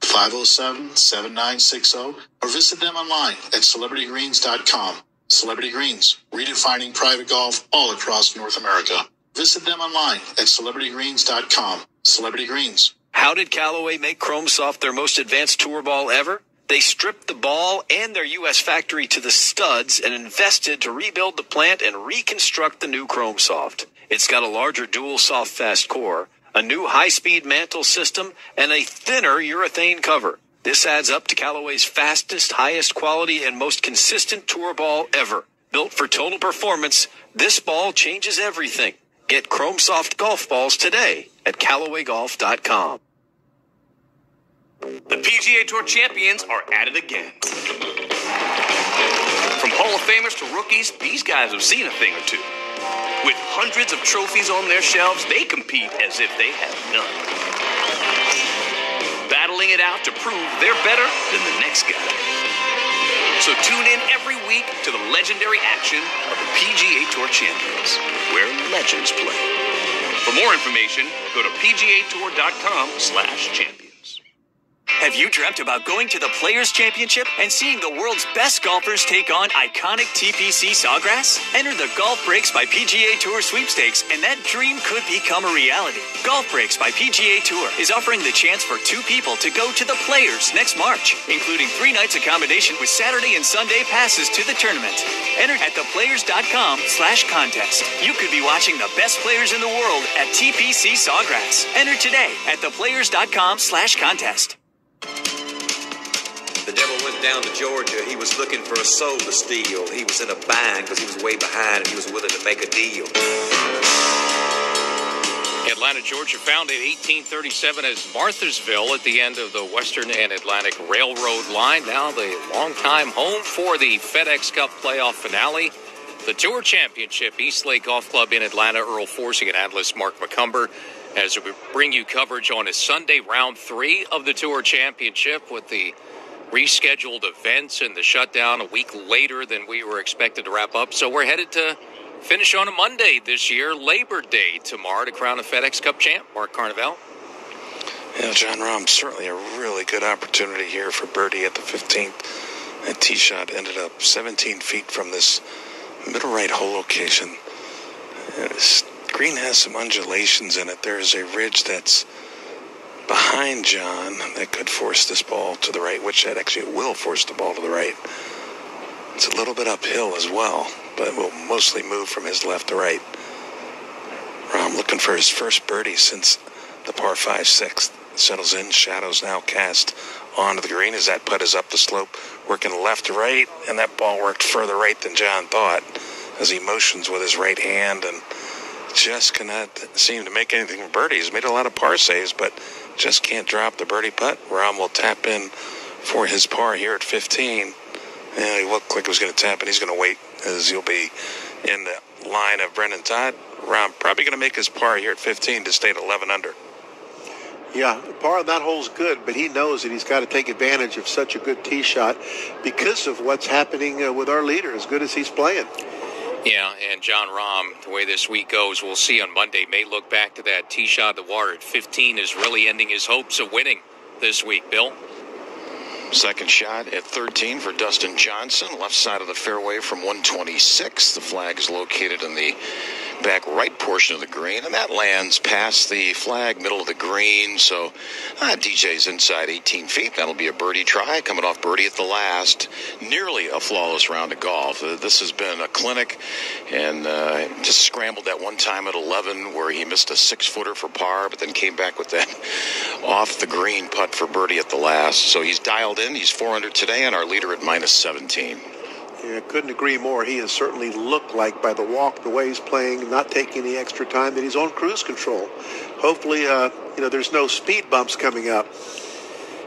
1-888-507-7960 or visit them online at celebritygreens.com. Celebrity Greens, redefining private golf all across North America. Visit them online at celebritygreens.com. Celebrity Greens. How did Callaway make Chrome Soft their most advanced tour ball ever? They stripped the ball and their U.S. factory to the studs and invested to rebuild the plant and reconstruct the new Chrome Soft. It's got a larger dual soft fast core, a new high-speed mantle system, and a thinner urethane cover. This adds up to Callaway's fastest, highest quality, and most consistent tour ball ever. Built for total performance, this ball changes everything. Get Chrome Soft golf balls today at CallawayGolf.com. The PGA Tour champions are at it again. From Hall of Famers to rookies, these guys have seen a thing or two. With hundreds of trophies on their shelves, they compete as if they have none. Battling it out to prove they're better than the next guy. So tune in every week to the legendary action of the PGA Tour champions, where legends play. For more information, go to pgatour.com/champions. Have you dreamt about going to the Players' Championship and seeing the world's best golfers take on iconic TPC Sawgrass? Enter the Golf Breaks by PGA Tour sweepstakes, and that dream could become a reality. Golf Breaks by PGA Tour is offering the chance for 2 people to go to the Players next March, including 3 nights accommodation with Saturday and Sunday passes to the tournament. Enter at theplayers.com/contest. You could be watching the best players in the world at TPC Sawgrass. Enter today at theplayers.com/contest. The devil went down to Georgia. He was looking for a soul to steal. He was in a bind because he was way behind and he was willing to make a deal. Atlanta, Georgia, founded 1837 as Marthasville at the end of the Western and Atlantic Railroad line. Now the longtime home for the FedEx Cup playoff finale. The Tour Championship, East Lake Golf Club in Atlanta. Earl Forsing and analyst Mark McCumber as we bring you coverage on a Sunday round 3 of the Tour Championship with the rescheduled events and the shutdown a week later than we were expected to wrap up. So we're headed to finish on a Monday this year, Labor Day tomorrow, to crown a FedEx Cup champ. Mark Carnevale. Yeah, John Rahm, certainly a really good opportunity here for birdie at the 15th. That tee shot ended up 17 feet from this middle right hole location. This green has some undulations in it. There's a ridge that's behind John that could force this ball to the right, which actually will force the ball to the right. It's a little bit uphill as well, but will mostly move from his left to right. Rahm looking for his first birdie since the par 5 sixth. Settles in, shadows now cast onto the green as that putt is up the slope, working left to right, and that ball worked further right than John thought as he motions with his right hand and just cannot seem to make anything from birdie. He's made a lot of par saves, but just can't drop the birdie putt. Rahm will tap in for his par here at 15. And he looked like he was going to tap, and he's going to wait as he'll be in the line of Brendan Todd. Rahm probably going to make his par here at 15 to stay at 11 under. Yeah, par on that hole's good, but he knows that he's got to take advantage of such a good tee shot because of what's happening with our leader, as good as he's playing. Yeah, and John Rahm, the way this week goes, we'll see on Monday, may look back to that tee shot of the water at 15 is really ending his hopes of winning this week. Bill? Second shot at 13 for Dustin Johnson, left side of the fairway from 126. The flag is located in the back right portion of the green, and that lands past the flag, middle of the green. So DJ's inside 18 feet. That'll be a birdie try, coming off birdie at the last. Nearly a flawless round of golf. This has been a clinic, and just scrambled that one time at 11 where he missed a 6-footer for par, but then came back with that off the green putt for birdie at the last. So he's dialed in. He's 4 under today, and our leader at minus 17. Yeah, couldn't agree more. He has certainly looked like, by the walk, the way he's playing, not taking any extra time, that he's on cruise control. Hopefully, there's no speed bumps coming up.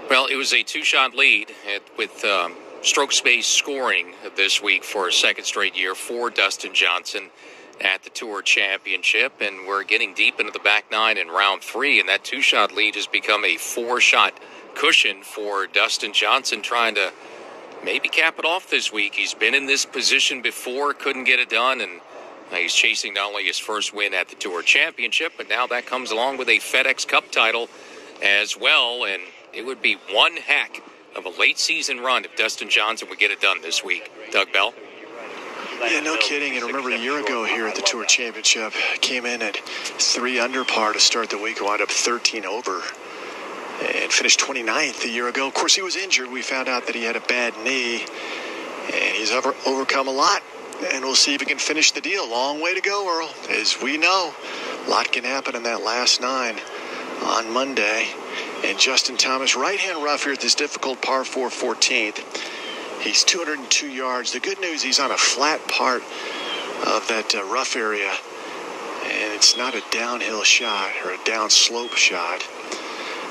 Well, it was a 2-shot lead with stroke space scoring this week for a second straight year for Dustin Johnson at the Tour Championship, and we're getting deep into the back 9 in round 3, and that 2-shot lead has become a 4-shot cushion for Dustin Johnson, trying to maybe cap it off this week. He's been in this position before, couldn't get it done, and he's chasing not only his first win at the Tour Championship, but now that comes along with a FedEx Cup title as well, and it would be one heck of a late season run if Dustin Johnson would get it done this week. Doug Bell? Yeah, no kidding. And remember, a year ago here at the Tour Championship, came in at 3 under par to start the week, wound up 13 over. And finished 29th a year ago. Of course, he was injured. We found out that he had a bad knee, and he's overcome a lot. And we'll see if he can finish the deal. Long way to go, Earl. As we know, a lot can happen in that last 9 on Monday. And Justin Thomas, right-hand rough here at this difficult par 4 14th. He's 202 yards. The good news, he's on a flat part of that rough area, and it's not a downhill shot or a downslope shot.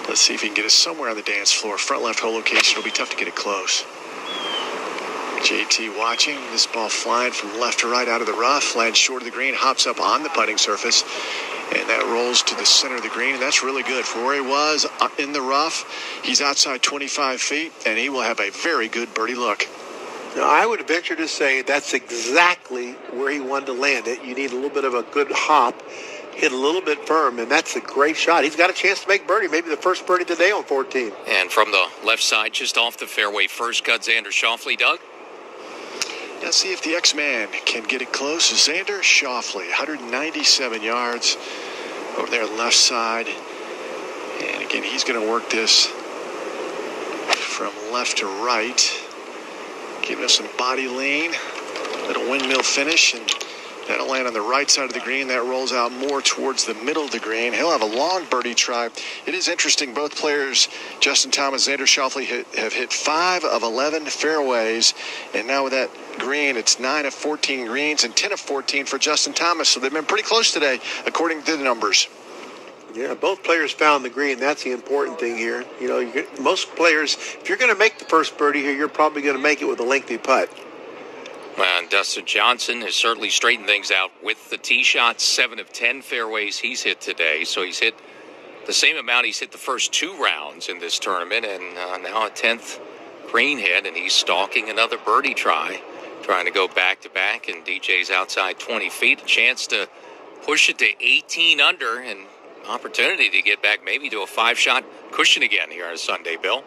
Let's see if he can get us somewhere on the dance floor. Front left hole location. It'll be tough to get it close. JT watching. This ball flying from left to right out of the rough. Lands short of the green. Hops up on the putting surface. And that rolls to the center of the green. And that's really good. For where he was in the rough, he's outside 25 feet. And he will have a very good birdie look. Now, I would venture to say that's exactly where he wanted to land it. You need a little bit of a good hop. Hit a little bit firm, and that's a great shot. He's got a chance to make birdie, maybe the first birdie today on 14. And from the left side, just off the fairway, first cut, Xander Schauffele. Doug? Let's see if the X-Man can get it close. Xander Schauffele, 197 yards over there left side. And again, he's going to work this from left to right, giving us some body lean, little windmill finish, and that'll land on the right side of the green. That rolls out more towards the middle of the green. He'll have a long birdie try. It is interesting. Both players, Justin Thomas, Xander Schauffele, have hit 5 of 11 fairways. And now with that green, it's 9 of 14 greens and 10 of 14 for Justin Thomas. So they've been pretty close today, according to the numbers. Yeah, both players found the green. That's the important thing here. You know, most players, if you're going to make the first birdie here, you're probably going to make it with a lengthy putt. And Dustin Johnson has certainly straightened things out with the tee shot. 7 of 10 fairways he's hit today. So he's hit the same amount he's hit the first 2 rounds in this tournament. And now a 10th green hit, and he's stalking another birdie try, trying to go back-to-back. And DJ's outside 20 feet. A chance to push it to 18 under, and opportunity to get back maybe to a 5-shot cushion again here on Sunday, Bill.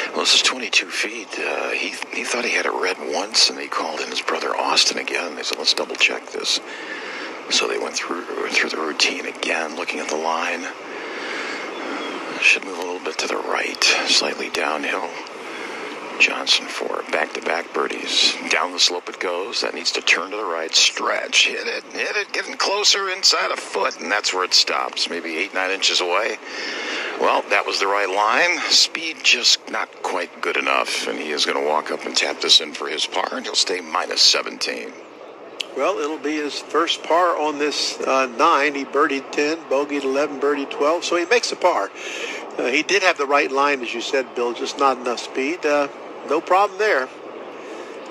Well, this is 22 feet. He thought he had it read once, and he called in his brother Austin again. They said, let's double check this. So they went through the routine again, looking at the line. Should move a little bit to the right, slightly downhill. Johnson for back-to-back birdies. Down the slope it goes. That needs to turn to the right, stretch, hit it, getting closer inside a foot, and that's where it stops, maybe 8-9 inches away. Well, that was the right line. Speed just not quite good enough, and he is going to walk up and tap this in for his par, and he'll stay minus 17. Well, it'll be his first par on this 9. He birdied 10, bogeyed 11, birdied 12, so he makes a par. He did have the right line, as you said, Bill, just not enough speed. No problem there.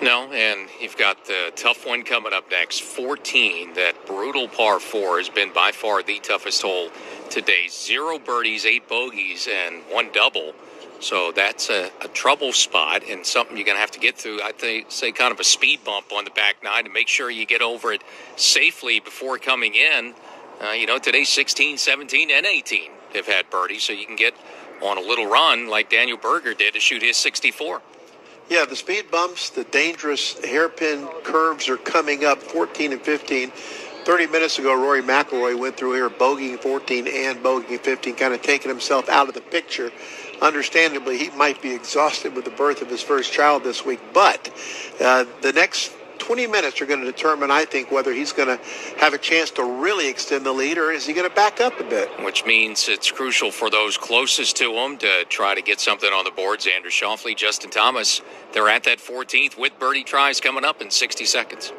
No, and you've got the tough one coming up next, 14. That brutal par 4 has been by far the toughest hole today. 0 birdies, 8 bogeys, and 1 double. So that's a trouble spot and something you're going to have to get through. I'd say kind of a speed bump on the back 9 to make sure you get over it safely before coming in. Today's 16, 17, and 18 have had birdies, so you can get on a little run like Daniel Berger did to shoot his 64. Yeah, the speed bumps, the dangerous hairpin curves are coming up, 14 and 15. 30 minutes ago, Rory McIlroy went through here bogeying 14 and bogeying 15, kind of taking himself out of the picture. Understandably, he might be exhausted with the birth of his first child this week, but the next 20 minutes are going to determine, I think, whether he's going to have a chance to really extend the lead or is he going to back up a bit. Which means it's crucial for those closest to him to try to get something on the board. Xander Schauffele, Justin Thomas, they're at that 14th with birdie tries coming up in 60 seconds.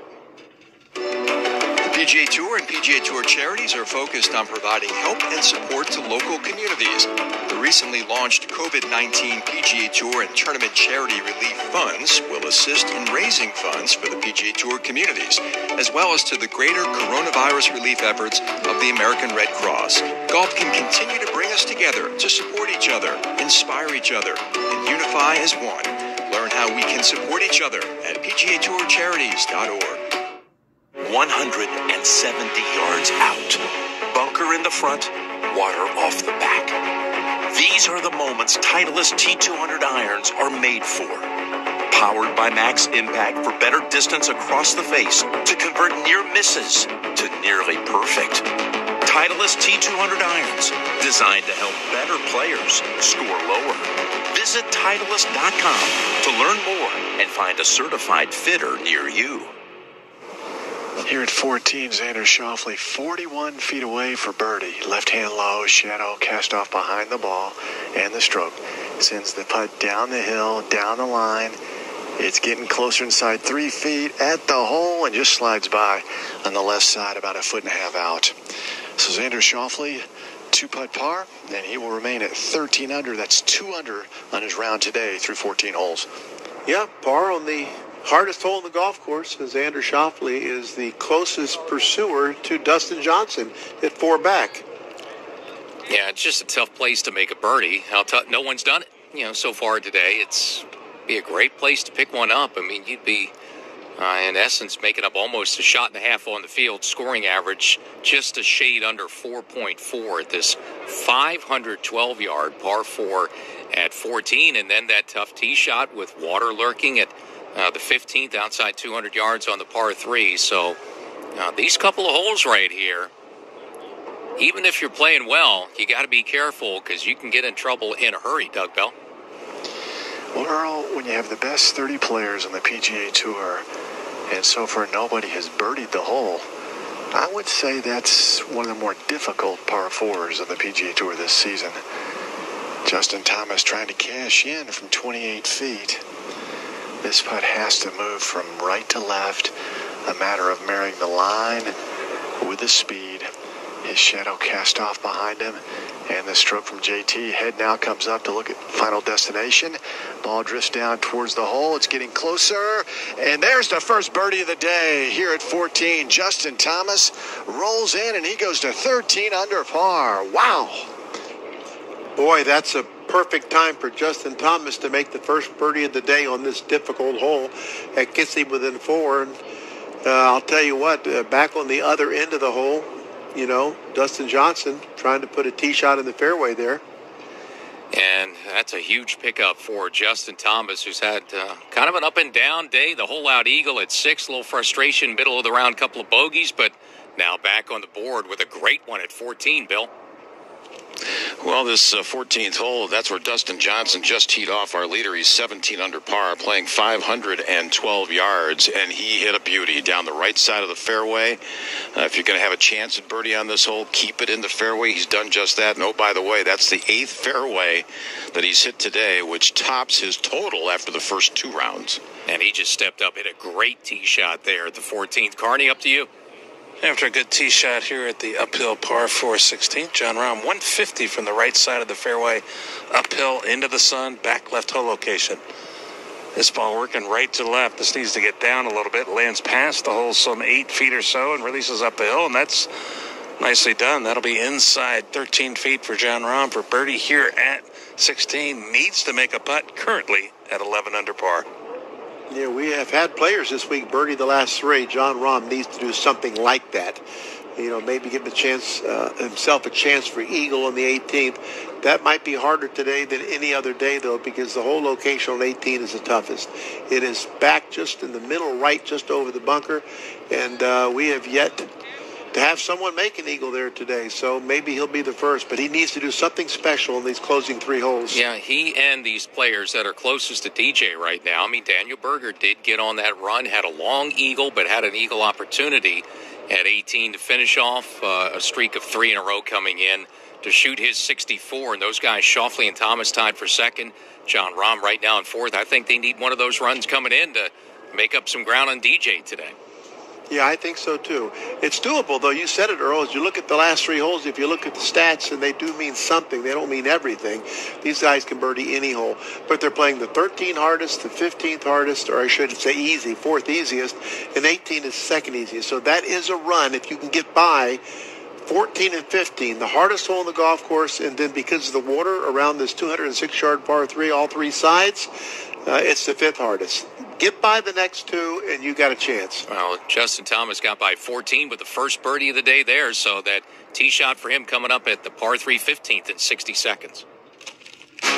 The PGA Tour and PGA Tour charities are focused on providing help and support to local communities. The recently launched COVID-19 PGA Tour and Tournament Charity Relief Funds will assist in raising funds for the PGA Tour communities, as well as to the greater coronavirus relief efforts of the American Red Cross. Golf can continue to bring us together to support each other, inspire each other, and unify as one. Learn how we can support each other at PGATourCharities.org. 170 yards out. Bunker in the front, water off the back. These are the moments Titleist T200 irons are made for. Powered by Max Impact for better distance across the face to convert near misses to nearly perfect. Titleist T200 irons, designed to help better players score lower. Visit Titleist.com to learn more and find a certified fitter near you. Here at 14, Xander Schauffele, 41 feet away for birdie. Left hand low, shadow cast off behind the ball, and the stroke. Sends the putt down the hill, down the line. It's getting closer inside 3 feet at the hole and just slides by on the left side about 1.5 feet out. So Xander Schauffele, 2-putt par, and he will remain at 13 under. That's 2 under on his round today through 14 holes. Yeah, par on the hardest hole in the golf course, as Xander Schauffele is the closest pursuer to Dustin Johnson at 4 back. Yeah, it's just a tough place to make a birdie. No one's done it, so far today. It's be a great place to pick one up. I mean, you'd be, in essence, making up almost a shot and a half on the field, scoring average just a shade under 4.4 at this 512-yard par 4 at 14, and then that tough tee shot with water lurking at the 15th outside 200 yards on the par 3. So these couple of holes right here, even if you're playing well, you got to be careful because you can get in trouble in a hurry, Doug Bell. Well, Earl, when you have the best 30 players on the PGA Tour, and so far nobody has birdied the hole, I would say that's one of the more difficult par 4s on the PGA Tour this season. Justin Thomas trying to cash in from 28 feet. This putt has to move from right to left, a matter of marrying the line with the speed. His shadow cast off behind him, and the stroke from JT. Head now comes up to look at final destination. Ball drifts down towards the hole. It's getting closer, and there's the first birdie of the day here at 14. Justin Thomas rolls in, and he goes to 13 under par. Wow. Boy, that's a perfect time for Justin Thomas to make the first birdie of the day on this difficult hole. That gets him within 4. And I'll tell you what, back on the other end of the hole, Dustin Johnson trying to put a tee shot in the fairway there. And that's a huge pickup for Justin Thomas, who's had kind of an up-and-down day. The hole-out eagle at 6, a little frustration, middle of the round, couple of bogeys, but now back on the board with a great one at 14, Bill. Well, this 14th hole, that's where Dustin Johnson just teed off our leader. He's 17 under par, playing 512 yards, and he hit a beauty down the right side of the fairway. If you're going to have a chance at birdie on this hole, keep it in the fairway. He's done just that. And, oh, by the way, that's the 8th fairway that he's hit today, which tops his total after the first 2 rounds. And he just stepped up, hit a great tee shot there at the 14th. Carney, up to you. After a good tee shot here at the uphill par 4 16th, Jon Rahm 150 from the right side of the fairway, uphill into the sun, back left hole location. This ball working right to left. This needs to get down a little bit. Lands past the hole some 8 feet or so and releases up the hill, and that's nicely done. That'll be inside 13 feet for Jon Rahm for birdie here at 16. Needs to make a putt currently at 11 under par. Yeah, we have had players this week birdie the last 3. Jon Rahm needs to do something like that. Maybe give himself a chance for eagle on the 18th. That might be harder today than any other day, though, because the whole location on 18 is the toughest. It is back just in the middle right, just over the bunker, and we have yet to have someone make an eagle there today, so maybe he'll be the first, but he needs to do something special in these closing 3 holes. Yeah, he and these players that are closest to DJ right now. I mean, Daniel Berger did get on that run, had a long eagle, but had an eagle opportunity at 18 to finish off a streak of 3 in a row coming in to shoot his 64, and those guys, Schauffele and Thomas, tied for second. Jon Rahm right now in 4th. I think they need one of those runs coming in to make up some ground on DJ today. Yeah, I think so, too. It's doable, though. You said it, Earl. As you look at the last 3 holes, if you look at the stats, and they do mean something. They don't mean everything. These guys can birdie any hole. But they're playing the 13th hardest, the 15th hardest, or I should say easy, 4th easiest, and 18 is 2nd easiest. So that is a run if you can get by 14 and 15, the hardest hole in the golf course, and then because of the water around this 206-yard par 3, all 3 sides, it's the 5th hardest. Get by the next 2, and you got a chance. Well, Justin Thomas got by 14 with the first birdie of the day there, so that tee shot for him coming up at the par 3 15th in 60 seconds.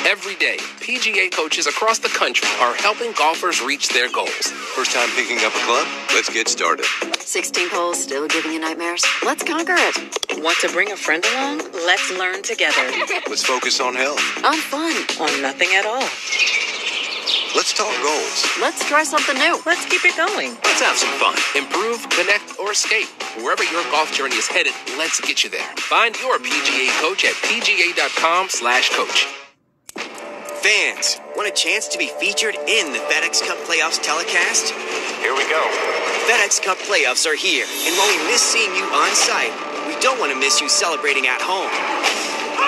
Every day, PGA coaches across the country are helping golfers reach their goals. First time picking up a club? Let's get started. 16 holes still giving you nightmares? Let's conquer it. Want to bring a friend along? Let's learn together. Let's focus on health. On fun. On nothing at all. Let's talk goals. Let's try something new. Let's keep it going. Let's have some fun. Improve, connect, or escape. Wherever your golf journey is headed, let's get you there. Find your PGA coach at pga.com/coach. Fans, want a chance to be featured in the FedEx Cup Playoffs telecast? Here we go. FedEx Cup Playoffs are here, and while we miss seeing you on site, we don't want to miss you celebrating at home.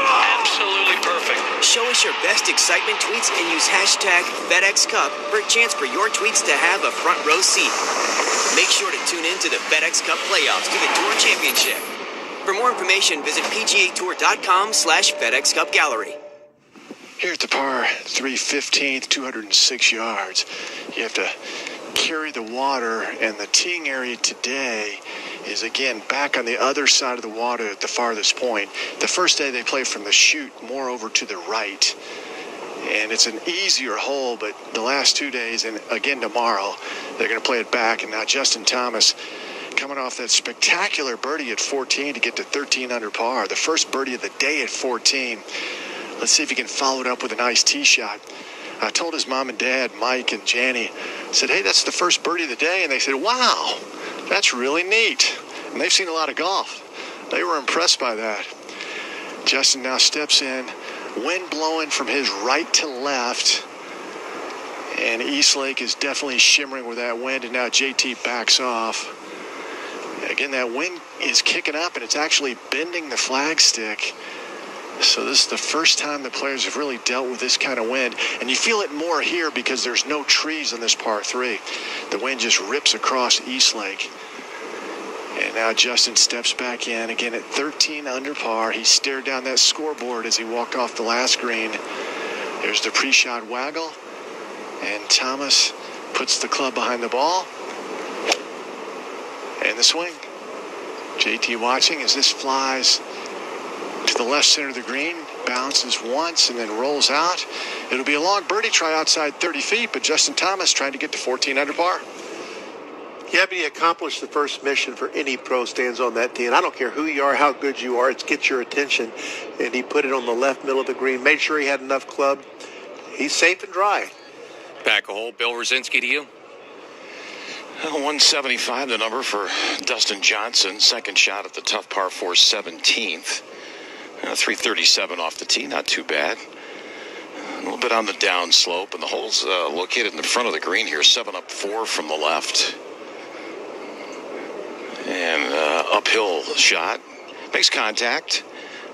Absolutely perfect. Show us your best excitement tweets and use hashtag FedExCup for a chance for your tweets to have a front row seat. Make sure to tune in to the FedEx Cup playoffs to the Tour Championship. For more information, visit PGAtour.com/FedEx Cup Gallery. Here at the par 315th, 206 yards. You have to carry the water, and the teeing area today is again back on the other side of the water at the farthest point. The first day they play from the chute more over to the right, and it's an easier hole, but the last 2 days and again tomorrow they're going to play it back. And now Justin Thomas coming off that spectacular birdie at 14 to get to 13 under par, the first birdie of the day at 14. Let's see if he can follow it up with a nice tee shot. I told his mom and dad, Mike and Janny, said, hey, that's the first birdie of the day. And they said, wow, that's really neat. And they've seen a lot of golf. They were impressed by that. Justin now steps in, wind blowing from his right to left. And Eastlake is definitely shimmering with that wind. And now JT backs off. Again, that wind is kicking up, and it's actually bending the flagstick. So this is the first time the players have really dealt with this kind of wind. And you feel it more here because there's no trees on this par 3. The wind just rips across Eastlake. And now Justin steps back in again at 13 under par. He stared down that scoreboard as he walked off the last green. There's the pre-shot waggle. And Thomas puts the club behind the ball. And the swing. JT watching as this flies to the left center of the green, bounces once and then rolls out. It'll be a long birdie try outside 30 feet, but Justin Thomas trying to get to 14 under par. Yeah, but he accomplished the first mission for any pro stands on that tee. And I don't care who you are, how good you are, it's get your attention. And he put it on the left middle of the green, made sure he had enough club. He's safe and dry. Back a hole. Bill Rosinski to you. 175 the number for Dustin Johnson. Second shot at the tough par 4 17th. 337 off the tee, not too bad. A little bit on the down slope, and the hole's located in the front of the green here, 7 up 4 from the left. And uphill shot. Makes contact.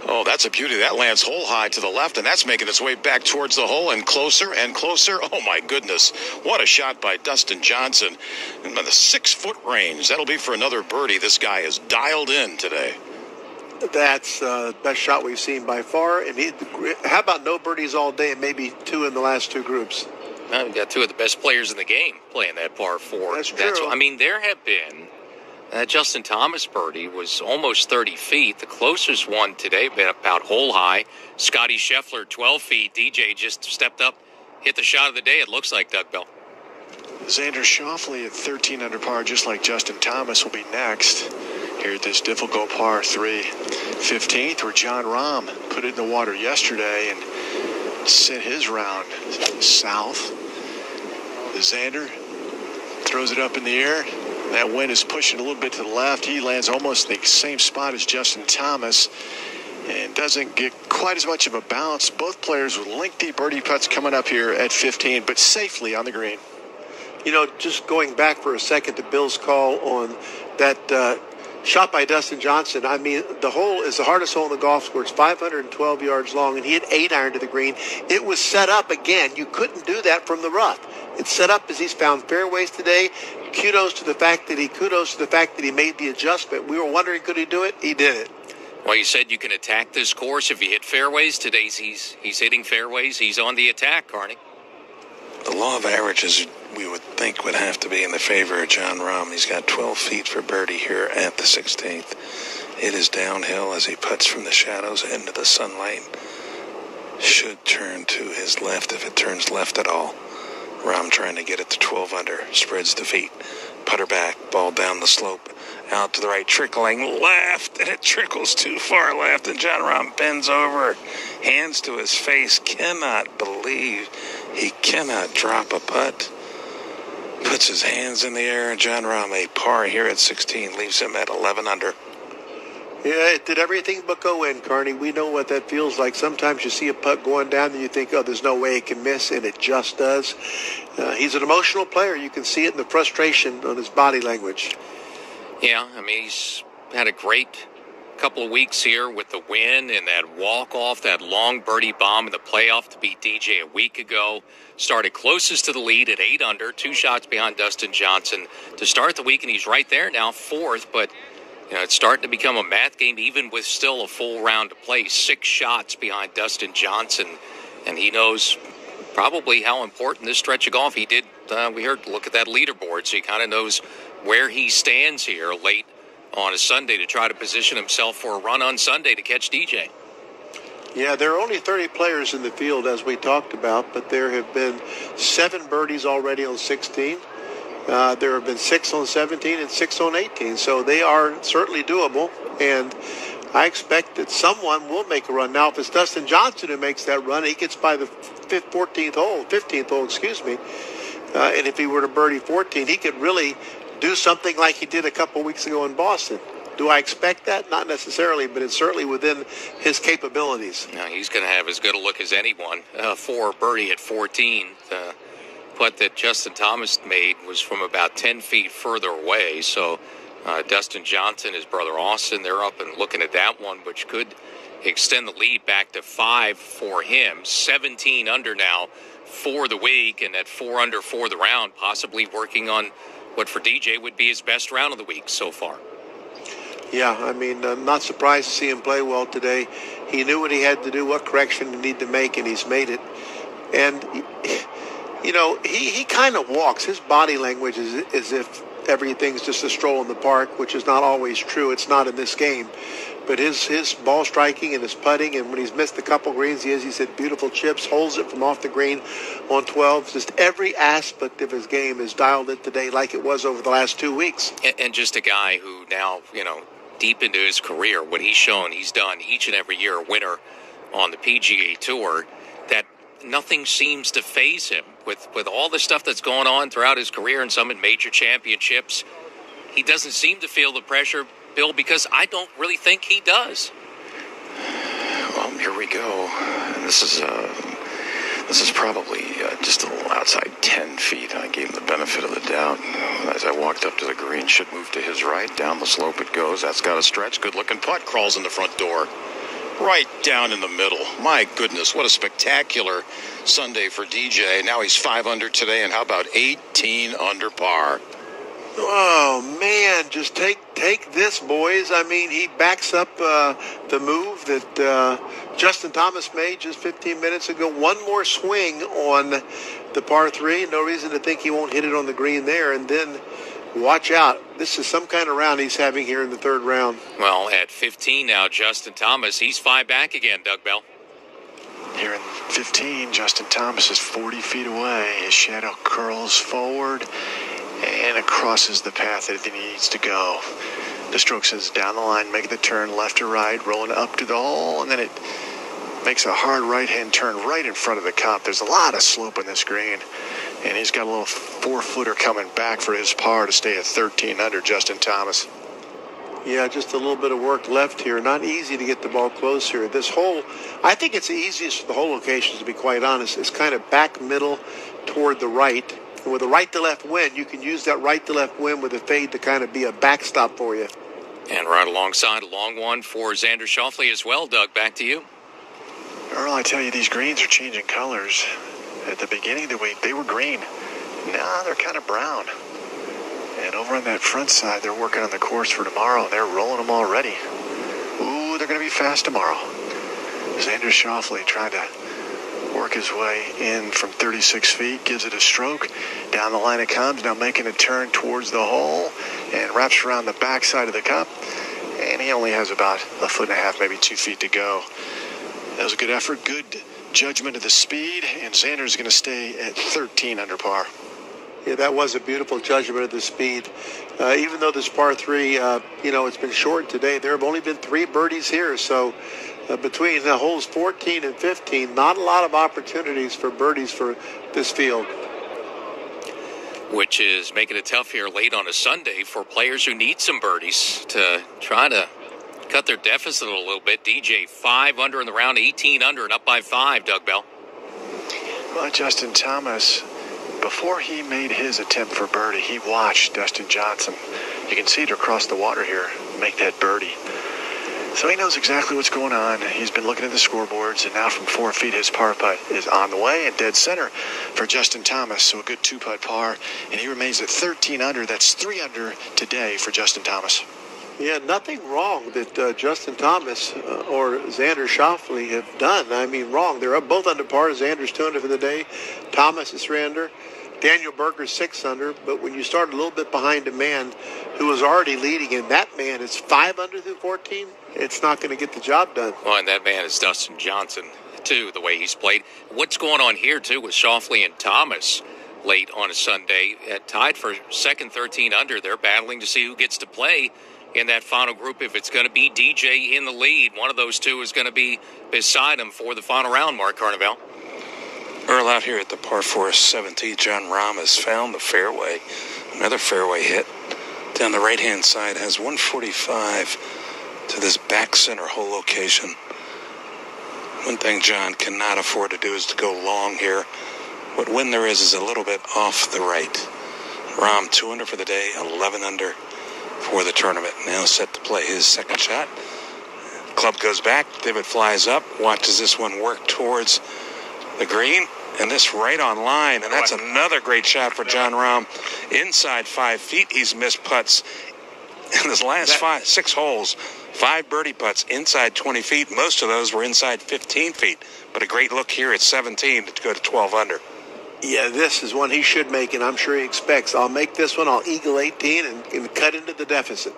Oh, that's a beauty. That lands hole high to the left, and that's making its way back towards the hole and closer and closer. Oh, my goodness. What a shot by Dustin Johnson in the 6-foot range. That'll be for another birdie. This guy is dialed in today. That's the best shot we've seen by far. And how about no birdies all day and maybe 2 in the last 2 groups? Now we've got 2 of the best players in the game playing that par 4. That's true. I mean, there have been... That Justin Thomas birdie was almost 30 feet. The closest one today been about hole high. Scotty Scheffler, 12 feet. DJ just stepped up, hit the shot of the day, it looks like, Doug Bell. Xander Schauffele at 13 under par, just like Justin Thomas, will be next here at this difficult par 3 15th, where John Rahm put it in the water yesterday and sent his round south. Xander throws it up in the air. That wind is pushing a little bit to the left. He lands almost the same spot as Justin Thomas and doesn't get quite as much of a bounce. Both players with lengthy birdie putts coming up here at 15, but safely on the green. You know, just going back for a second to Bill's call on that shot by Dustin Johnson. I mean, the hole is the hardest hole in the golf course, 512 yards long, and he hit 8-iron to the green. It was set up again. You couldn't do that from the rough. It's set up as he's found fairways today. Kudos to the fact that he made the adjustment. We were wondering, could he do it? He did it. Well, you said you can attack this course if you hit fairways. Today he's hitting fairways. He's on the attack, Carney. The law of averages, we would think, would have to be in the favor of John Rahm. He's got 12 feet for birdie here at the 16th. It is downhill as he putts from the shadows into the sunlight. Should turn to his left if it turns left at all. Rahm trying to get it to 12 under. Spreads the feet. Putter back. Ball down the slope. Out to the right. Trickling left. And it trickles too far left. And John Rahm bends over. Hands to his face. Cannot believe he cannot drop a putt. Puts his hands in the air. And John Rahm, a par here at 16, leaves him at 11 under. Yeah, it did everything but go in, Carney. We know what that feels like. Sometimes you see a putt going down and you think, oh, there's no way it can miss, and it just does. He's an emotional player. You can see it in the frustration on his body language. Yeah, I mean, he's had a great couple of weeks here with the win and that walk-off, that long birdie bomb in the playoff to beat DJ a week ago. Started closest to the lead at 8 under, 2 shots behind Dustin Johnson to start the week, and he's right there now, 4th. But it's starting to become a math game, even with still a full round to play. 6 shots behind Dustin Johnson, and he knows probably how important this stretch of golf. He did. We heard look at that leaderboard, so he kind of knows where he stands here late on a Sunday to try to position himself for a run on Sunday to catch DJ. Yeah, there are only 30 players in the field, as we talked about, but there have been 7 birdies already on 16. There have been 6 on 17 and 6 on 18, so they are certainly doable, and I expect that someone will make a run. Now, if it's Dustin Johnson who makes that run, he gets by the 15th hole, excuse me, and if he were to birdie 14, he could really do something like he did a couple weeks ago in Boston. Do I expect that? Not necessarily, but it's certainly within his capabilities. Now, he's going to have as good a look as anyone. For birdie at 14, the putt that Justin Thomas made was from about 10 feet further away. So Dustin Johnson, his brother Austin, they're up and looking at that one, which could extend the lead back to 5 for him. 17 under now for the week, and at 4 under for the round, possibly working on what for DJ would be his best round of the week so far. Yeah, I mean, I'm not surprised to see him play well today. He knew what he had to do, what correction he needed to make, and he's made it. And, he kind of walks. His body language is as if everything's just a stroll in the park, which is not always true. It's not in this game. But his ball striking and his putting, and when he's missed a couple greens, he said beautiful chips, holds it from off the green on 12. Just every aspect of his game is dialed in today like it was over the last 2 weeks. And just a guy who now, deep into his career, what he's shown, he's done each and every year a winner on the PGA Tour, that nothing seems to faze him. With all the stuff that's going on throughout his career and some in major championships, he doesn't seem to feel the pressure, Bill, because I don't really think he does. Well, here we go. This is probably just a little outside 10 feet. I gave him the benefit of the doubt. As I walked up to the green, should move to his right. Down the slope it goes. That's got a stretch. Good-looking putt. Crawls in the front door. Right down in the middle. My goodness, what a spectacular Sunday for DJ. Now he's 5 under today, and how about 18 under par? Oh, man, just take this, boys. I mean, he backs up the move that Justin Thomas made just 15 minutes ago. One more swing on the par 3. No reason to think he won't hit it on the green there. And then, watch out. This is some kind of round he's having here in the 3rd round. Well, at 15 now, Justin Thomas, he's 5 back again, Doug Bell. Here in 15, Justin Thomas is 40 feet away. His shadow curls forward and it crosses the path that he needs to go. The stroke says down the line, make the turn left to right, rolling up to the hole, and then it makes a hard right-hand turn right in front of the cup. There's a lot of slope on this green, and he's got a little 4-footer coming back for his par to stay at 13 under, Justin Thomas. Yeah, just a little bit of work left here. Not easy to get the ball close here. This hole, I think it's the easiest of the hole locations, to be quite honest. It's kind of back middle toward the right. And with a right-to-left wind, you can use that right-to-left wind with a fade to kind of be a backstop for you. And right alongside a long one for Xander Schauffele as well. Doug, back to you. Earl, I tell you, these greens are changing colors. At the beginning of the week, they were green. Now they're kind of brown. And over on that front side, they're working on the course for tomorrow, and they're rolling them already. Ooh, they're going to be fast tomorrow. Xander Schauffele trying to work his way in from 36 feet, gives it a stroke. Down the line it comes, now making a turn towards the hole, and wraps around the backside of the cup. And he only has about 1.5 feet, maybe 2 feet to go. That was a good effort, good judgment of the speed, and Xander's going to stay at 13 under par. Yeah, that was a beautiful judgment of the speed. Even though this par 3, it's been short today, there have only been 3 birdies here, so between the holes 14 and 15, not a lot of opportunities for birdies for this field. Which is making it tough here late on a Sunday for players who need some birdies to try to cut their deficit a little bit. DJ 5 under in the round, 18 under and up by 5, Doug Bell. Well, Justin Thomas, before he made his attempt for birdie, he watched Dustin Johnson. You can see it across the water here, make that birdie. So he knows exactly what's going on. He's been looking at the scoreboards, and now from 4 feet, his par putt is on the way and dead center for Justin Thomas. So a good 2-putt par, and he remains at 13 under. That's 3 under today for Justin Thomas. Yeah, nothing wrong that Justin Thomas or Xander Schauffele have done. I mean, wrong. They're both under par. Xander's 2 under for the day. Thomas is 3 under. Daniel Berger's 6 under. But when you start a little bit behind a man who was already leading, and that man is 5 under through 14, it's not going to get the job done. Well, and that man is Dustin Johnson, too, the way he's played. What's going on here, too, with Schauffele and Thomas late on a Sunday, tied for second, 13 under. They're battling to see who gets to play in that final group. If it's going to be DJ in the lead, one of those two is going to be beside him for the final round, Mark Carnival. Earl out here at the par 4 17, John Rahm has found the fairway. Another fairway hit down the right-hand side, has 145 to this back center hole location. One thing John cannot afford to do is to go long here. What wind there is a little bit off the right. Rahm 2 under for the day, 11 under for the tournament. Now set to play his second shot. Club goes back, divot flies up, watches this one work towards the green, and this right on line, and that's another great shot for John Rahm. Inside 5 feet, he's missed putts in his last 6 holes. 5 birdie putts inside 20 feet. Most of those were inside 15 feet, but a great look here at 17 to go to 12 under. Yeah, this is one he should make, and I'm sure he expects. I'll make this one, I'll eagle 18 and cut into the deficit.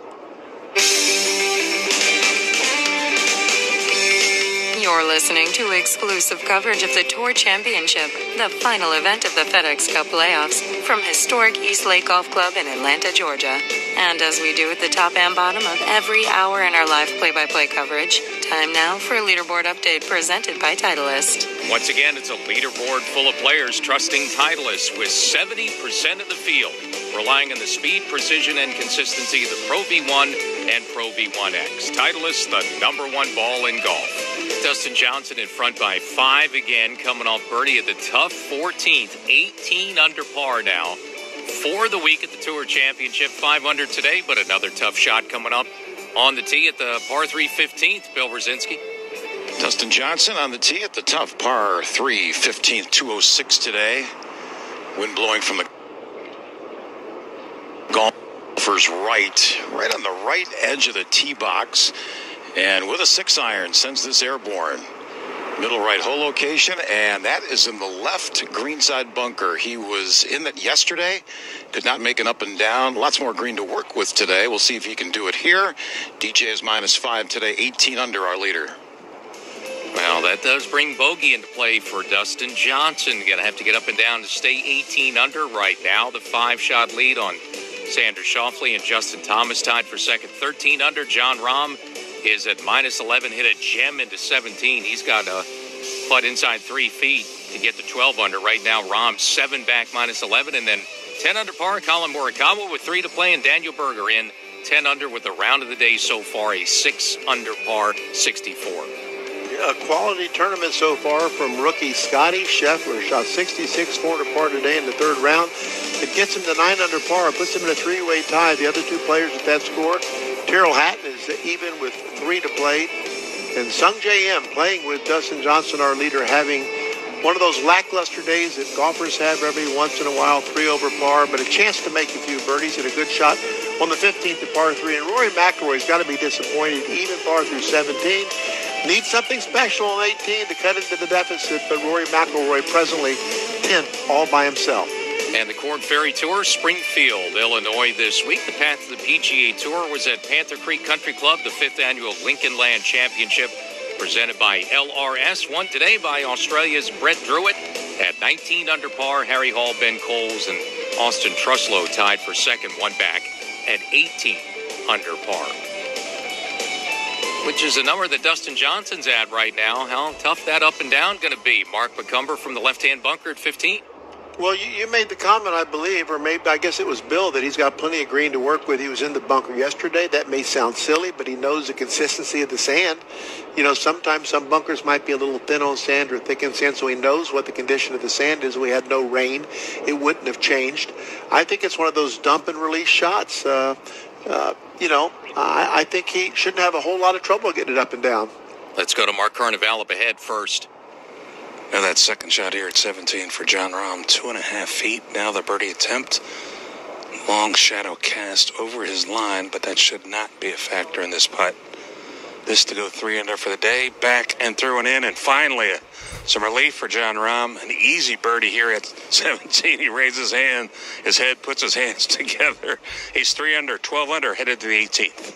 You're listening to exclusive coverage of the Tour Championship, the final event of the FedEx Cup playoffs, from historic East Lake Golf Club in Atlanta, Georgia. And as we do at the top and bottom of every hour in our live play-by-play coverage, time now for a leaderboard update presented by Titleist. Once again, it's a leaderboard full of players trusting Titleist, with 70% of the field relying on the speed, precision, and consistency of the Pro V1 and Pro V1X. Titleist, the #1 ball in golf. Dustin Johnson in front by 5 again, coming off birdie at the tough 14th, 18 under par now for the week at the Tour Championship. 5 under today, but another tough shot coming up on the tee at the par 3 15th. Bill Brzezinski. Dustin Johnson on the tee at the tough par 3 15th, 206 today. Wind blowing from the golfer's right on the right edge of the tee box. And with a 6-iron, sends this airborne. Middle right hole location, and that is in the left greenside bunker. He was in that yesterday, did not make an up and down. Lots more green to work with today. We'll see if he can do it here. DJ is -5 today, 18 under, our leader. Well, that does bring bogey into play for Dustin Johnson. Going to have to get up and down to stay 18 under right now. The 5-shot lead on Xander Schauffele and Justin Thomas tied for second, 13 under. John Rahm is at -11, hit a gem into 17. He's got a putt inside 3 feet to get to 12 under. Right now, Rahm 7 back, -11, and then 10 under par. Colin Morikawa with 3 to play, and Daniel Berger in 10 under with the round of the day so far, a 6 under par, 64. A quality tournament so far from rookie Scotty Scheffler. Shot 66, 4 under par today in the 3rd round. It gets him to 9 under par, puts him in a 3-way tie. The other 2 players at that score, Tyrrell Hatton is even with 3 to play. And Sung J M playing with Dustin Johnson, our leader, having one of those lackluster days that golfers have every once in a while, 3 over par, but a chance to make a few birdies and a good shot on the 15th at par 3. And Rory McIlroy's got to be disappointed, even par through 17. Needs something special on 18 to cut into the deficit, but Rory McIlroy presently 10th all by himself. And the Corn Ferry Tour, Springfield, Illinois this week. The path to the PGA Tour was at Panther Creek Country Club, the 5th annual Lincoln Land Championship, presented by LRS. Won today by Australia's Brett Druitt at 19 under par. Harry Hall, Ben Coles, and Austin Truslow tied for second, 1 back at 18 under par. Which is a number that Dustin Johnson's at right now. How tough that up and down going to be? Mark McCumber from the left-hand bunker at 15. Well, you made the comment, I believe, or maybe I guess it was Bill, that he's got plenty of green to work with. He was in the bunker yesterday. That may sound silly, but he knows the consistency of the sand. You know, sometimes some bunkers might be a little thin on sand or thick in sand, so he knows what the condition of the sand is. We had no rain. It wouldn't have changed. I think it's one of those dump and release shots. I think he shouldn't have a whole lot of trouble getting it up and down. Let's go to Mark Carnevale up ahead first. Now that second shot here at 17 for Jon Rahm, 2.5 feet. Now the birdie attempt. Long shadow cast over his line, but that should not be a factor in this putt. This to go 3 under for the day. Back and through and in, and finally some relief for Jon Rahm. An easy birdie here at 17. He raises his head, puts his hands together. He's 3 under, 12 under, headed to the 18th.